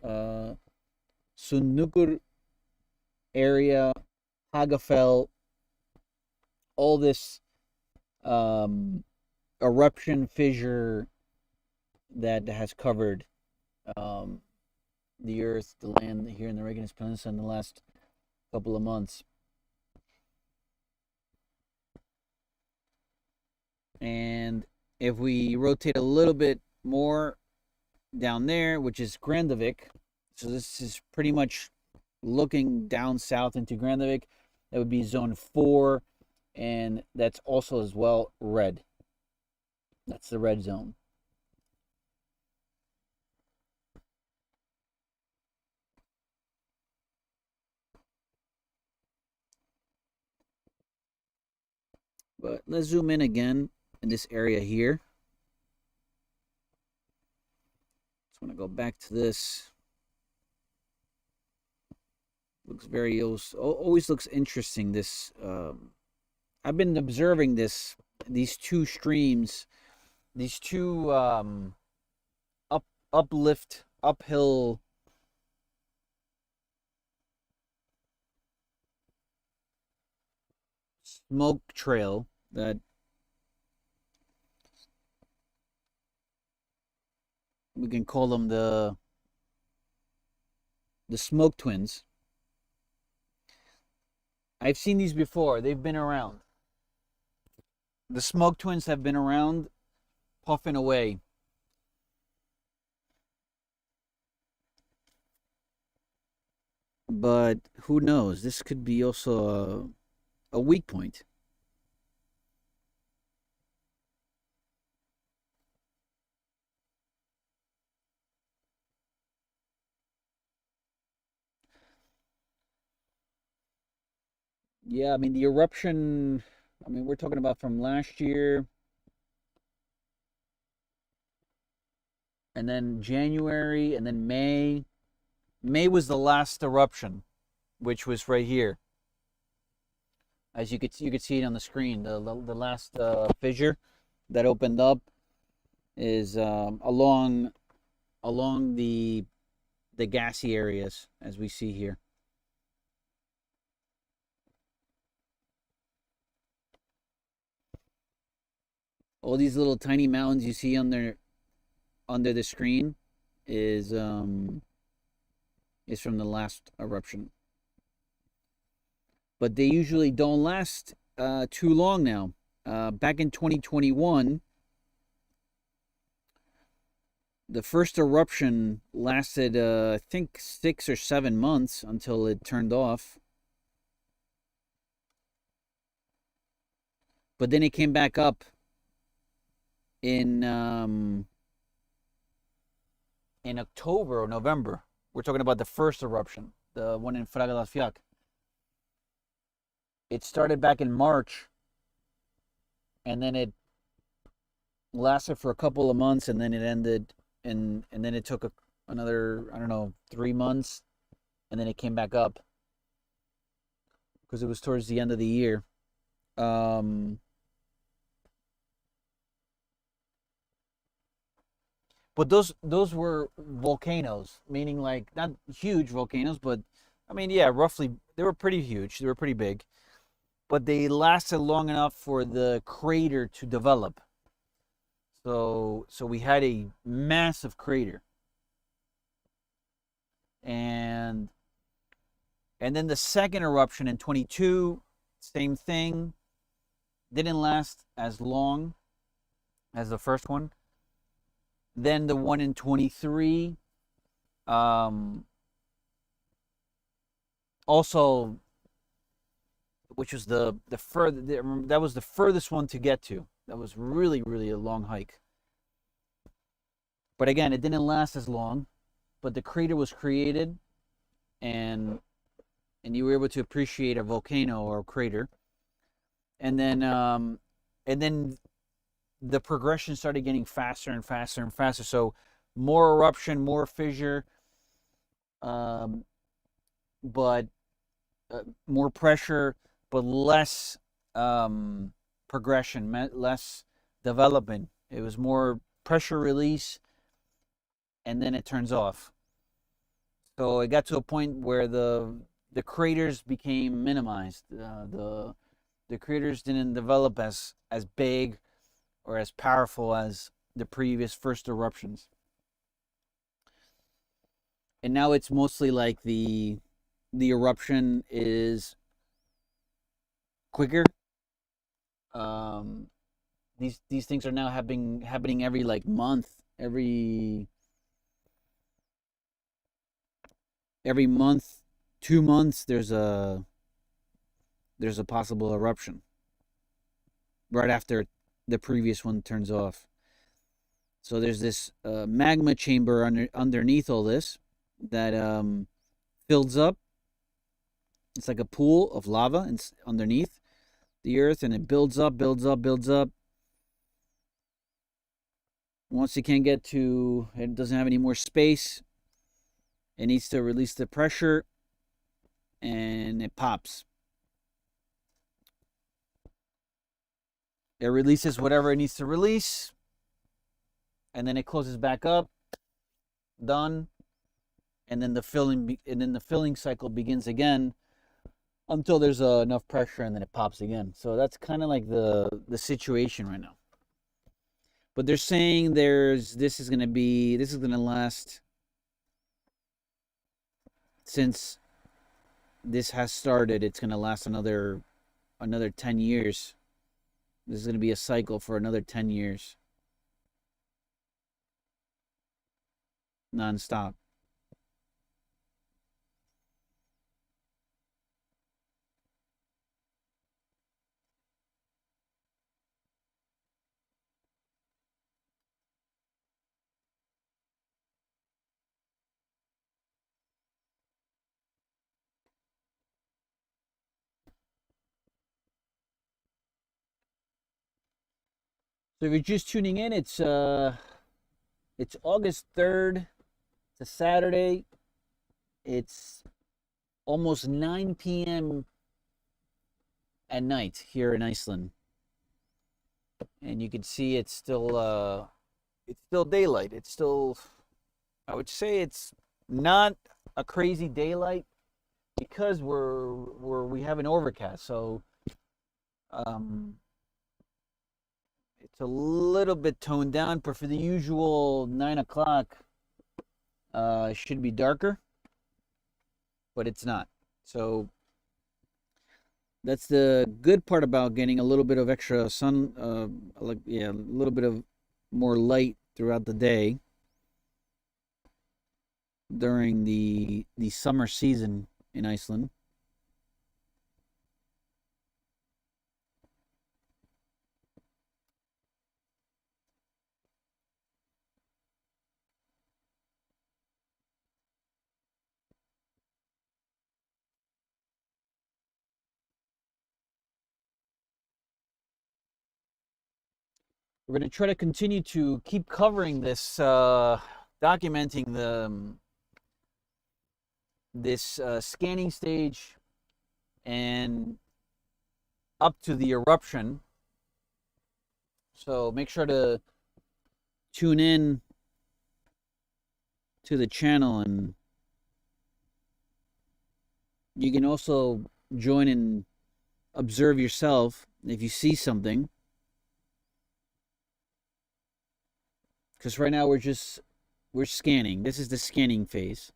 Sunukur area, Hagafell, all this eruption fissure that has covered the earth, the land here in the Reykjanes Peninsula in the last couple of months. And if we rotate a little bit more down there, which is GRINDAVIK, so this is pretty much looking down south into GRINDAVIK, that would be zone 4, and that's also as well red. That's the red zone. But let's zoom in again in this area here. Just want to go back to this. Looks very, always looks interesting. This I've been observing these two streams, these two uphill smoke trail that we can call them the smoke twins. I've seen these before. They've been around. The smoke twins have been around, puffing away. But who knows? This could be also a weak point. Yeah, I mean, the eruption, I mean, we're talking about from last year, and then January, and then May. May was the last eruption, which was right here. As you could see it on the screen. The last fissure that opened up is along the gassy areas, as we see here. All these little tiny mountains you see under the screen is from the last eruption. But they usually don't last too long now. Back in 2021, the first eruption lasted, I think, 6 or 7 months until it turned off. But then it came back up in October or November. We're talking about the first eruption, the one in Fragalarsfjall. It started back in March, and then it lasted for a couple of months, and then it ended, and then it took another, I don't know, 3 months, and then it came back up because it was towards the end of the year. But those were volcanoes, meaning like not huge volcanoes, but I mean, yeah, roughly they were pretty huge. They were pretty big, but they lasted long enough for the crater to develop. So we had a massive crater, and then the second eruption in 22, same thing, didn't last as long as the first one. Then the one in 23, also, which was the further, that was the furthest one to get to. That was really, really a long hike. But again, it didn't last as long. But the crater was created, and you were able to appreciate a volcano or a crater. And then the progression started getting faster and faster and faster. So more eruption, more fissure, um, but more pressure, but less progression, less development. It was more pressure release, and then it turns off. So it got to a point where the craters became minimized. The craters didn't develop as big or as powerful as the previous first eruptions. And now it's mostly like the eruption is quicker. Um, these things are now happening every like month, every month, 2 months. There's a possible eruption right after the previous one turns off. So there's this magma chamber underneath all this that fills up. It's like a pool of lava underneath the earth, and it builds up, builds up, builds up. Once it can't get to, it doesn't have any more space, it needs to release the pressure, and it pops. It releases whatever it needs to release, and then it closes back up. Done. And then the filling cycle begins again until there's enough pressure, and then it pops again. So that's kind of like the situation right now. But they're saying this is going to last, since this has started, it's going to last another 10 years. This is going to be a cycle for another 10 years. Non-stop. So if you're just tuning in, it's August 3rd. It's a Saturday. It's almost 9 p.m. at night here in Iceland. And you can see it's still daylight. It's still, I would say it's not a crazy daylight because we have an overcast. So it's a little bit toned down, but for the usual 9 o'clock, it should be darker, but it's not. So that's the good part about getting a little bit of extra sun, a little bit of more light throughout the day during the summer season in Iceland. We're going to try to continue to keep covering this, documenting this scanning stage and up to the eruption. So make sure to tune in to the channel, and you can also join and observe yourself if you see something. Because right now we're scanning. This is the scanning phase.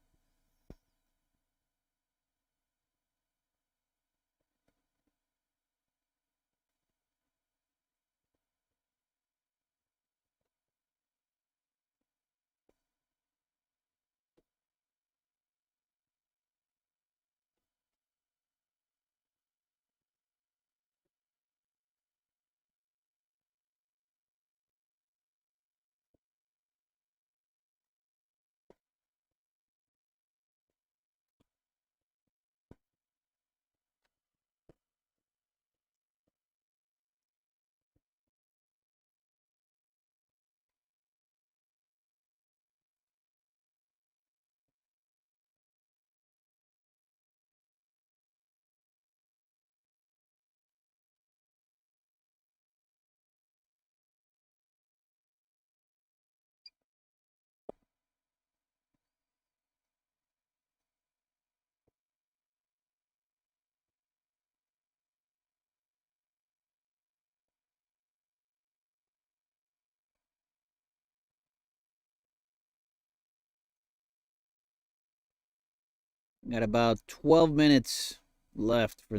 Got about 12 minutes left for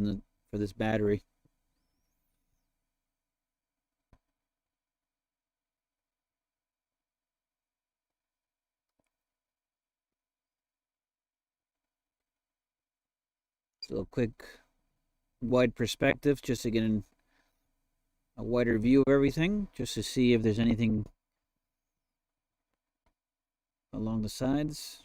this battery. So a quick wide perspective just to get a wider view of everything, just to see if there's anything along the sides.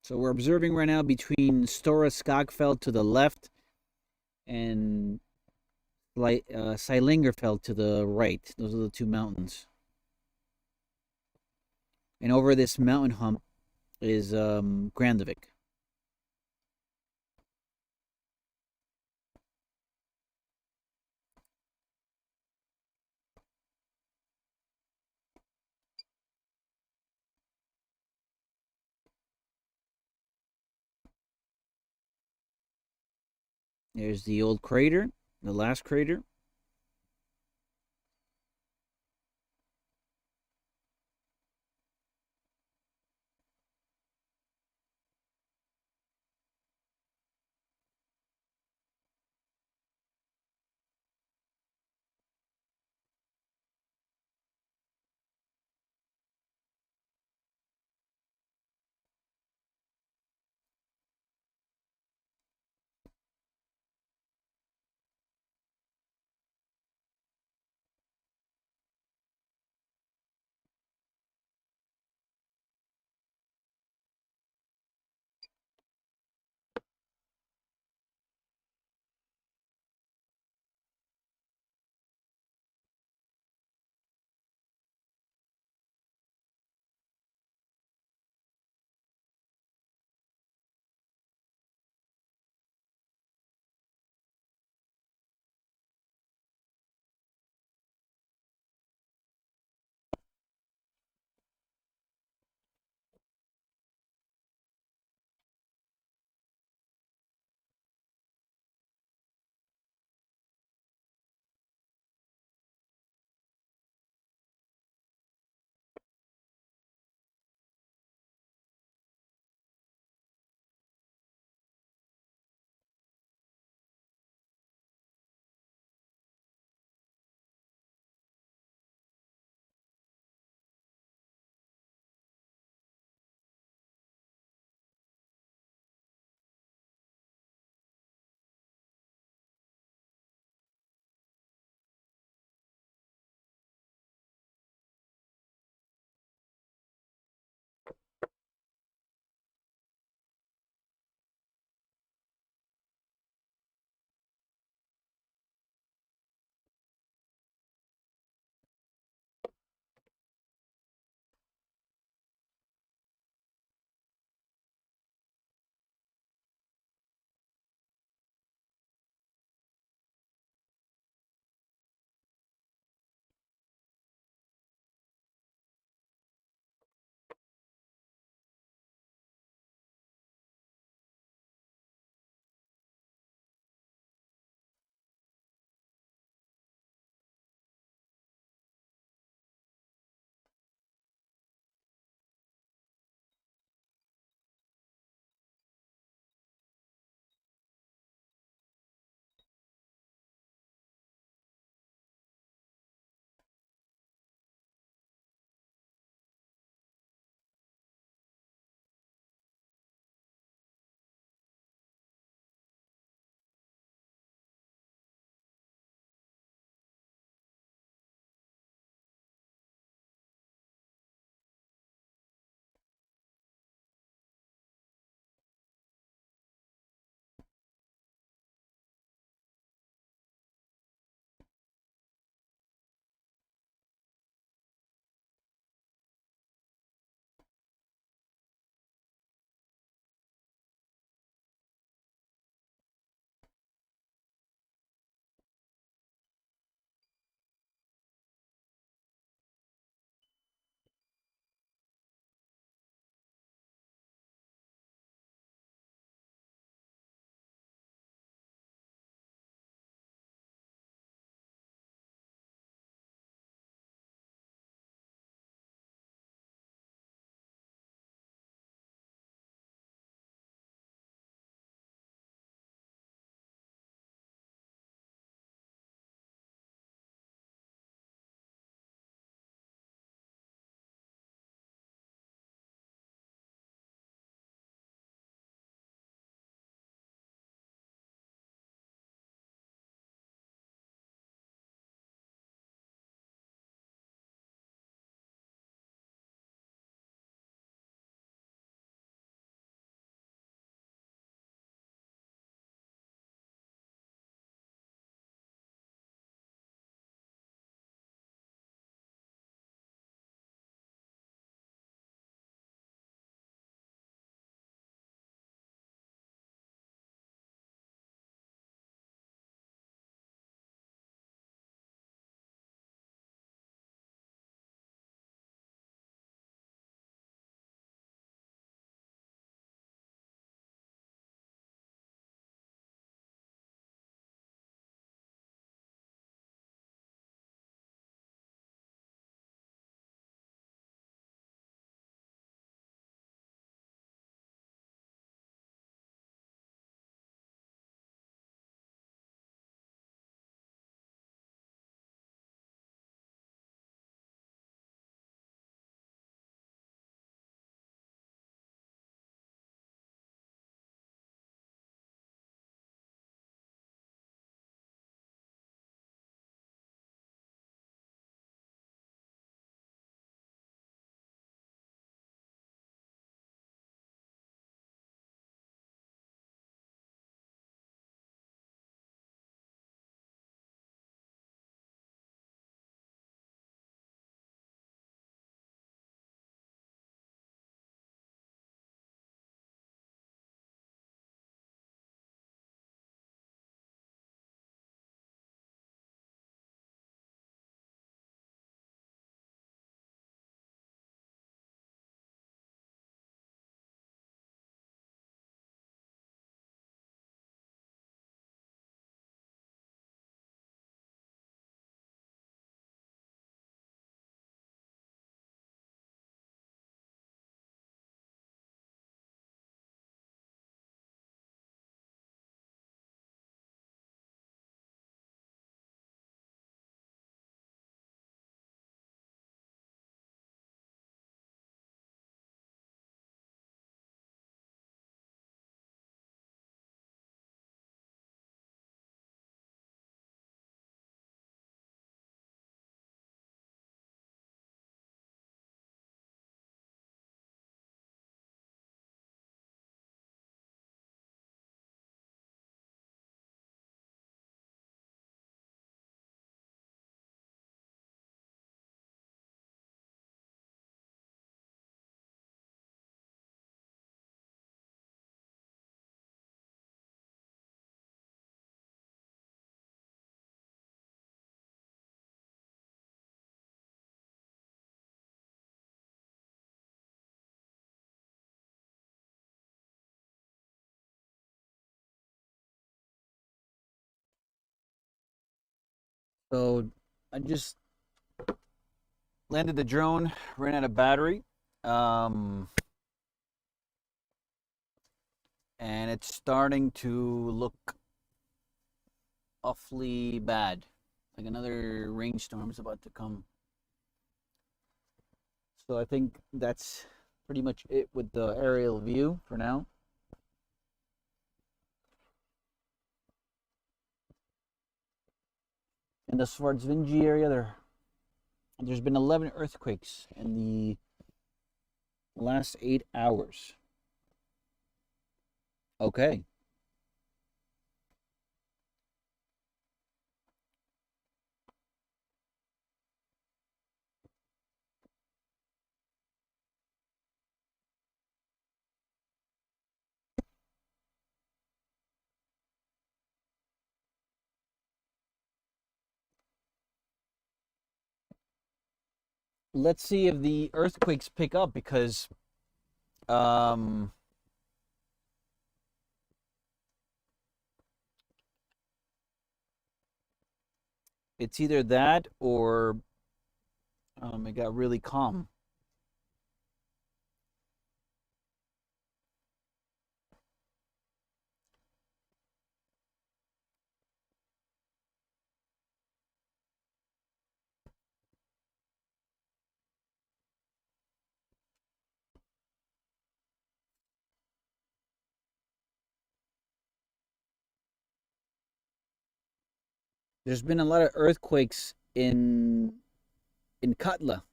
So we're observing right now between stora-skogfell to the left and ICELAND'S to the right. Those are the two mountains. And over this mountain hump is GRINDAVIK. There's the old crater, the last crater. So I just landed the drone, ran out of battery, um, and it's starting to look awfully bad. Like another rainstorm is about to come. So I think that's pretty much it with the aerial view for now. In the Svartsvinji area, there's been 11 earthquakes in the last 8 hours. Okay. Let's see if the earthquakes pick up because um, it's either that or it got really calm. There's been a lot of earthquakes in Katla,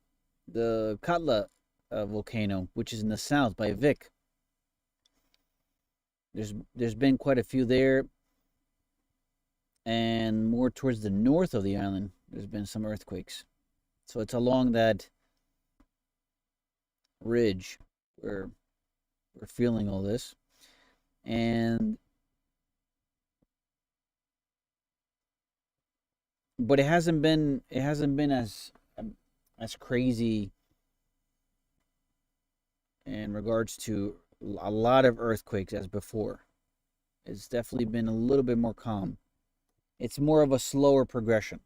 the Katla volcano, which is in the south by Vic. There's been quite a few there, and more towards the north of the island. There's been some earthquakes, so it's along that ridge where we're feeling all this, and but it hasn't been as crazy in regards to a lot of earthquakes as before. It's definitely been a little bit more calm. It's more of a slower progression.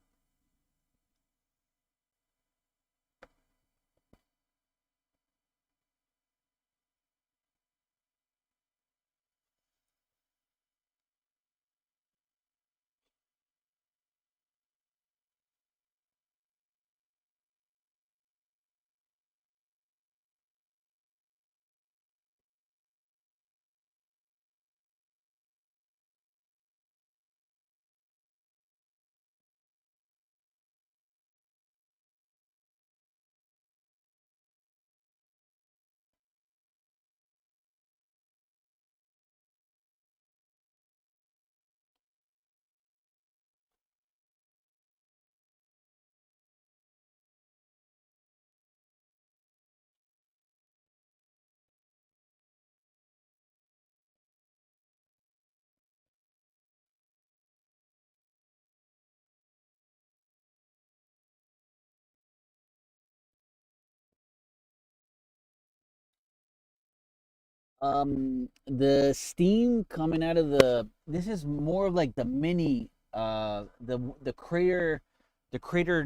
The steam coming out of this is more of like the mini the crater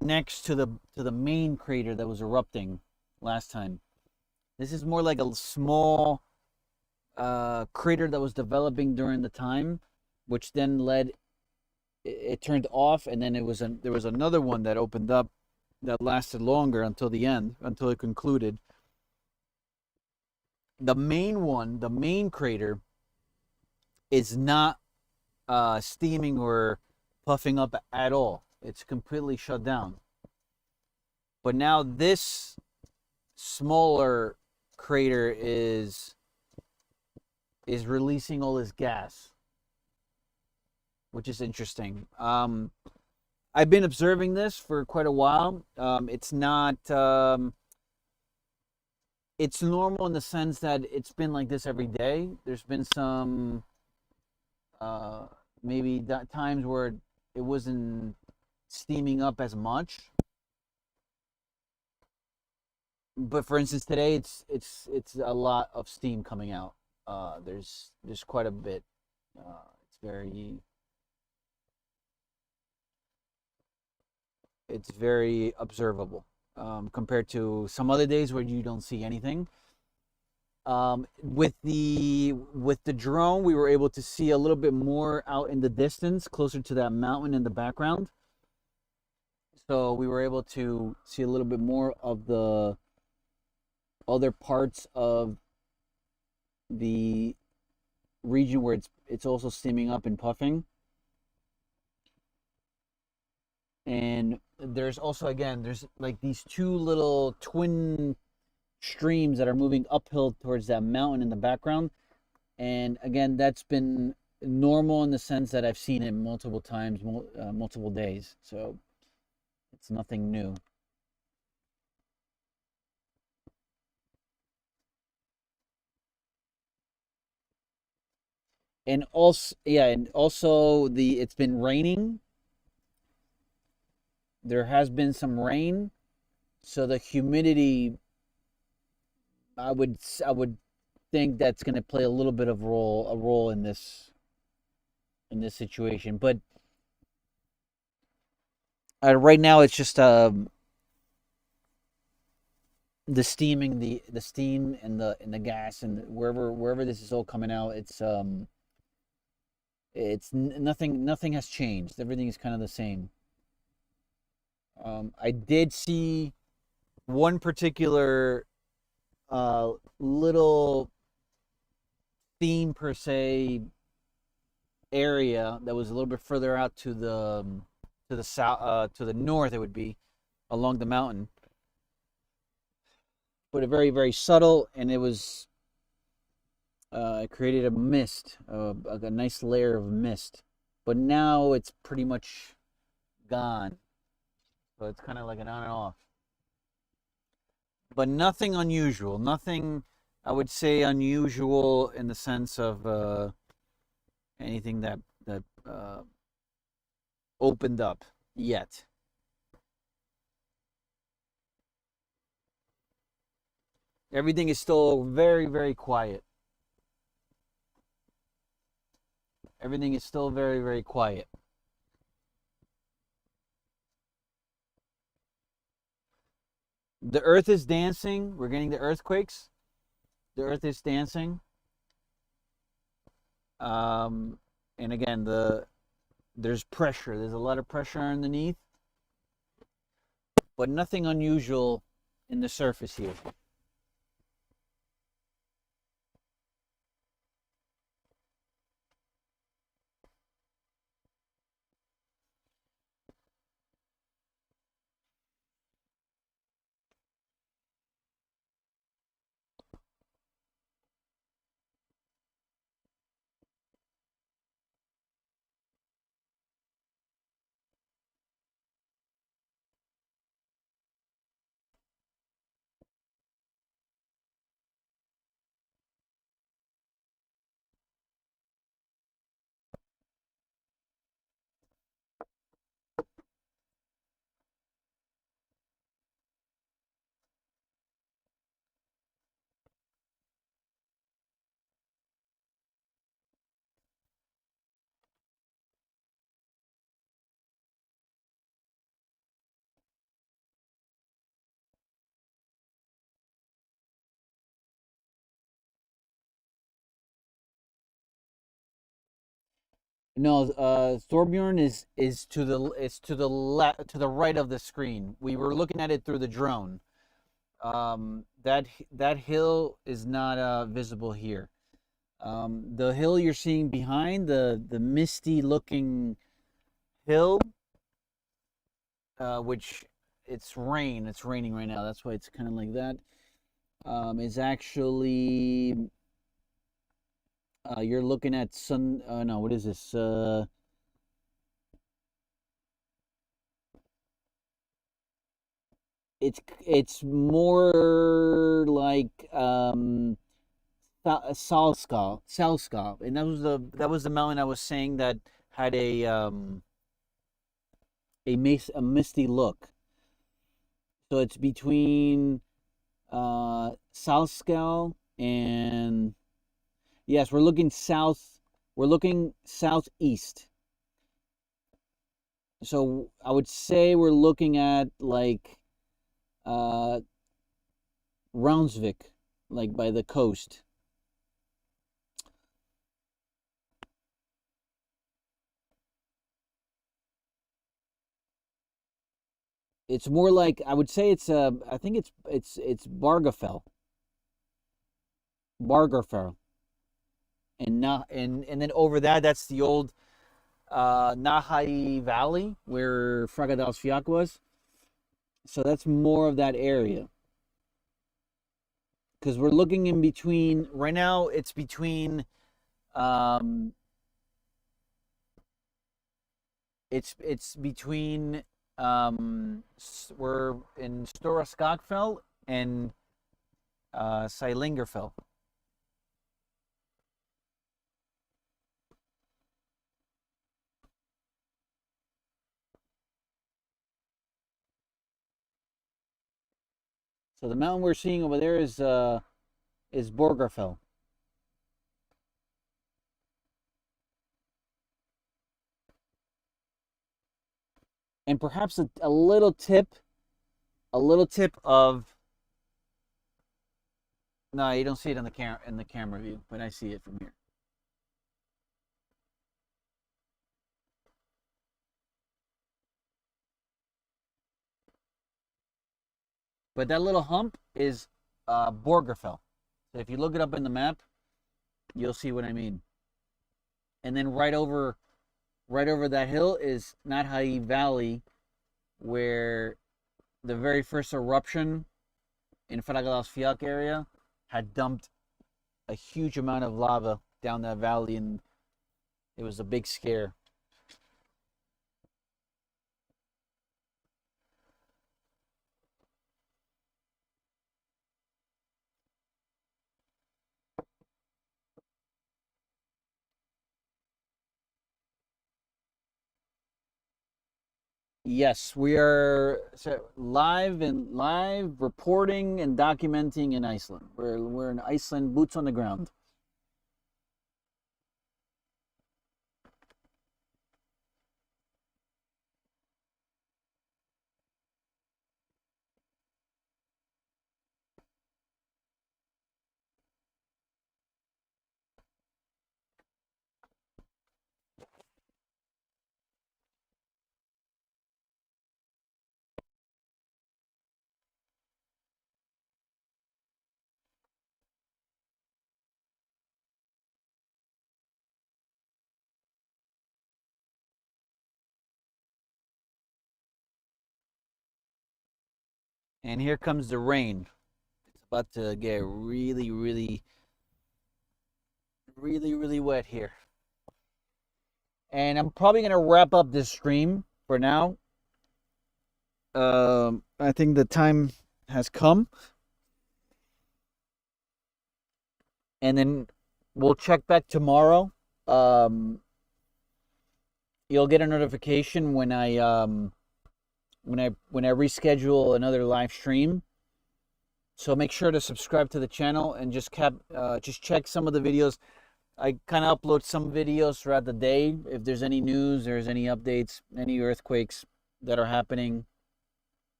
next to the main crater that was erupting last time. This is more like a small crater that was developing during the time, which then led it turned off, and then there was another one that opened up that lasted longer until the end, until it concluded. The main one, the main crater, is not steaming or puffing up at all. It's completely shut down. But now this smaller crater is releasing all this gas, which is interesting. I've been observing this for quite a while. It's not. It's normal in the sense that it's been like this every day. There's been some uh, maybe times where it wasn't steaming up as much. But for instance, today it's a lot of steam coming out. There's quite a bit. It's very it's very observable compared to some other days where you don't see anything. With the drone, we were able to see a little bit more out in the distance, closer to that mountain in the background. So we were able to see a little bit more of the other parts of the region where it's also steaming up and puffing. And there's also, again, there's like these two little twin streams that are moving uphill towards that mountain in the background. And again, that's been normal in the sense that I've seen it multiple times, multiple days. So it's nothing new. And also, yeah, and also it's been raining. There has been some rain, so the humidity, I would think that's going to play a little bit of a role in this situation. But right now, it's just the steaming, the steam and the gas, and wherever this is all coming out, nothing has changed. Everything is kind of the same. I did see one particular little theme per se area that was a little bit further out to the south, to the north. It would be along the mountain, but a very very subtle, and it created a mist, a nice layer of mist. But now it's pretty much gone, so it's kind of like an on and off. But nothing unusual. Nothing, I would say, unusual in the sense of anything that opened up yet. Everything is still very very quiet. Everything is still very very quiet. The earth is dancing. We're getting the earthquakes. The earth is dancing. And again, there's pressure. There's a lot of pressure underneath, but nothing unusual in the surface here. No, Thorbjorn is to the right of the screen. We were looking at it through the drone. That hill is not visible here. The hill you're seeing behind, the misty looking hill, which it's raining right now. That's why it's kind of like that. Is actually, you're looking at sun. No, what is this? It's more like Salskov, and that was the mountain I was saying that had a misty look. So it's between Salskal and, yes, we're looking south. We're looking southeast. So I would say we're looking at like Brownsvik, like by the coast. It's more like, I would say it's I think it's Bargafell, and not and then over that, that's the old Nahai Valley where Fragadas Fiac was. So that's more of that area, because we're looking in between right now. It's between um it's between we're in stora-skogfell and Seilingerfell. So the mountain we're seeing over there is Borgerfell. And perhaps a little tip, of, no, you don't see it on the camera view, but I see it from here. But that little hump is Borgerfell. So if you look it up in the map, you'll see what I mean. And then right over that hill is Nathai Valley, where the very first eruption in Faragalas Fiac area had dumped a huge amount of lava down that valley, and it was a big scare. Yes, we are live reporting and documenting in Iceland. We're in Iceland, boots on the ground. And here comes the rain. It's about to get really, really, really, really wet here. And I'm probably gonna wrap up this stream for now. I think the time has come, and then we'll check back tomorrow. Um, you'll get a notification when I reschedule another live stream. So make sure to subscribe to the channel and just check some of the videos. I kind of upload some videos throughout the day. If there's any news, there's any updates, any earthquakes that are happening,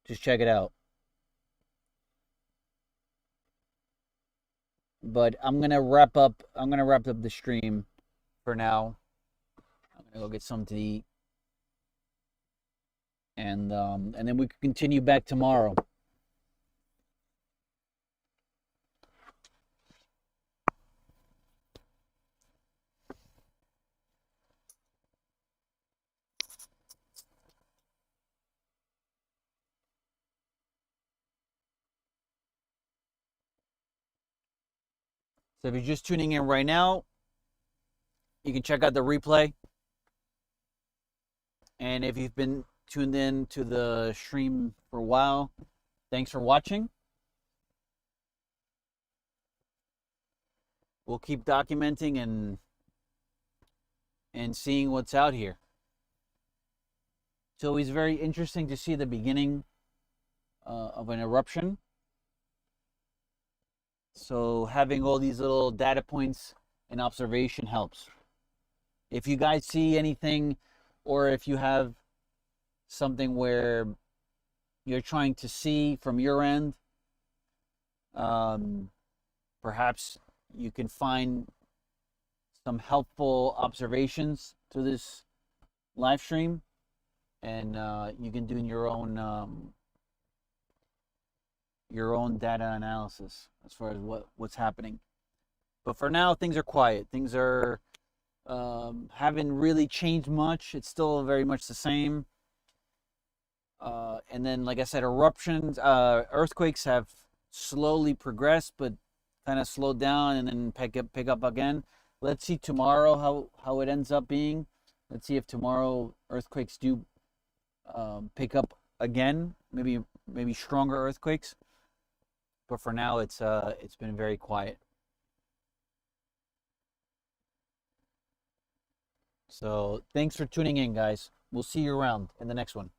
just check it out. But I'm gonna wrap up the stream for now. I'm gonna go get something to eat, and then we can continue back tomorrow. So if you're just tuning in right now, you can check out the replay. And if you've been tuned in to the stream for a while, thanks for watching. We'll keep documenting and seeing what's out here. It's always very interesting to see the beginning of an eruption. So having all these little data points and observation helps. If you guys see anything or if you have something where you're trying to see from your end, perhaps you can find some helpful observations to this live stream, and you can do your own data analysis as far as what's happening. But for now, things are quiet. Things are haven't really changed much. It's still very much the same. And then, like I said, eruptions, earthquakes have slowly progressed, but kind of slowed down and then pick up again. Let's see tomorrow how it ends up being. Let's see if tomorrow earthquakes do pick up again. Maybe stronger earthquakes. But for now, it's been very quiet. So thanks for tuning in, guys. We'll see you around in the next one.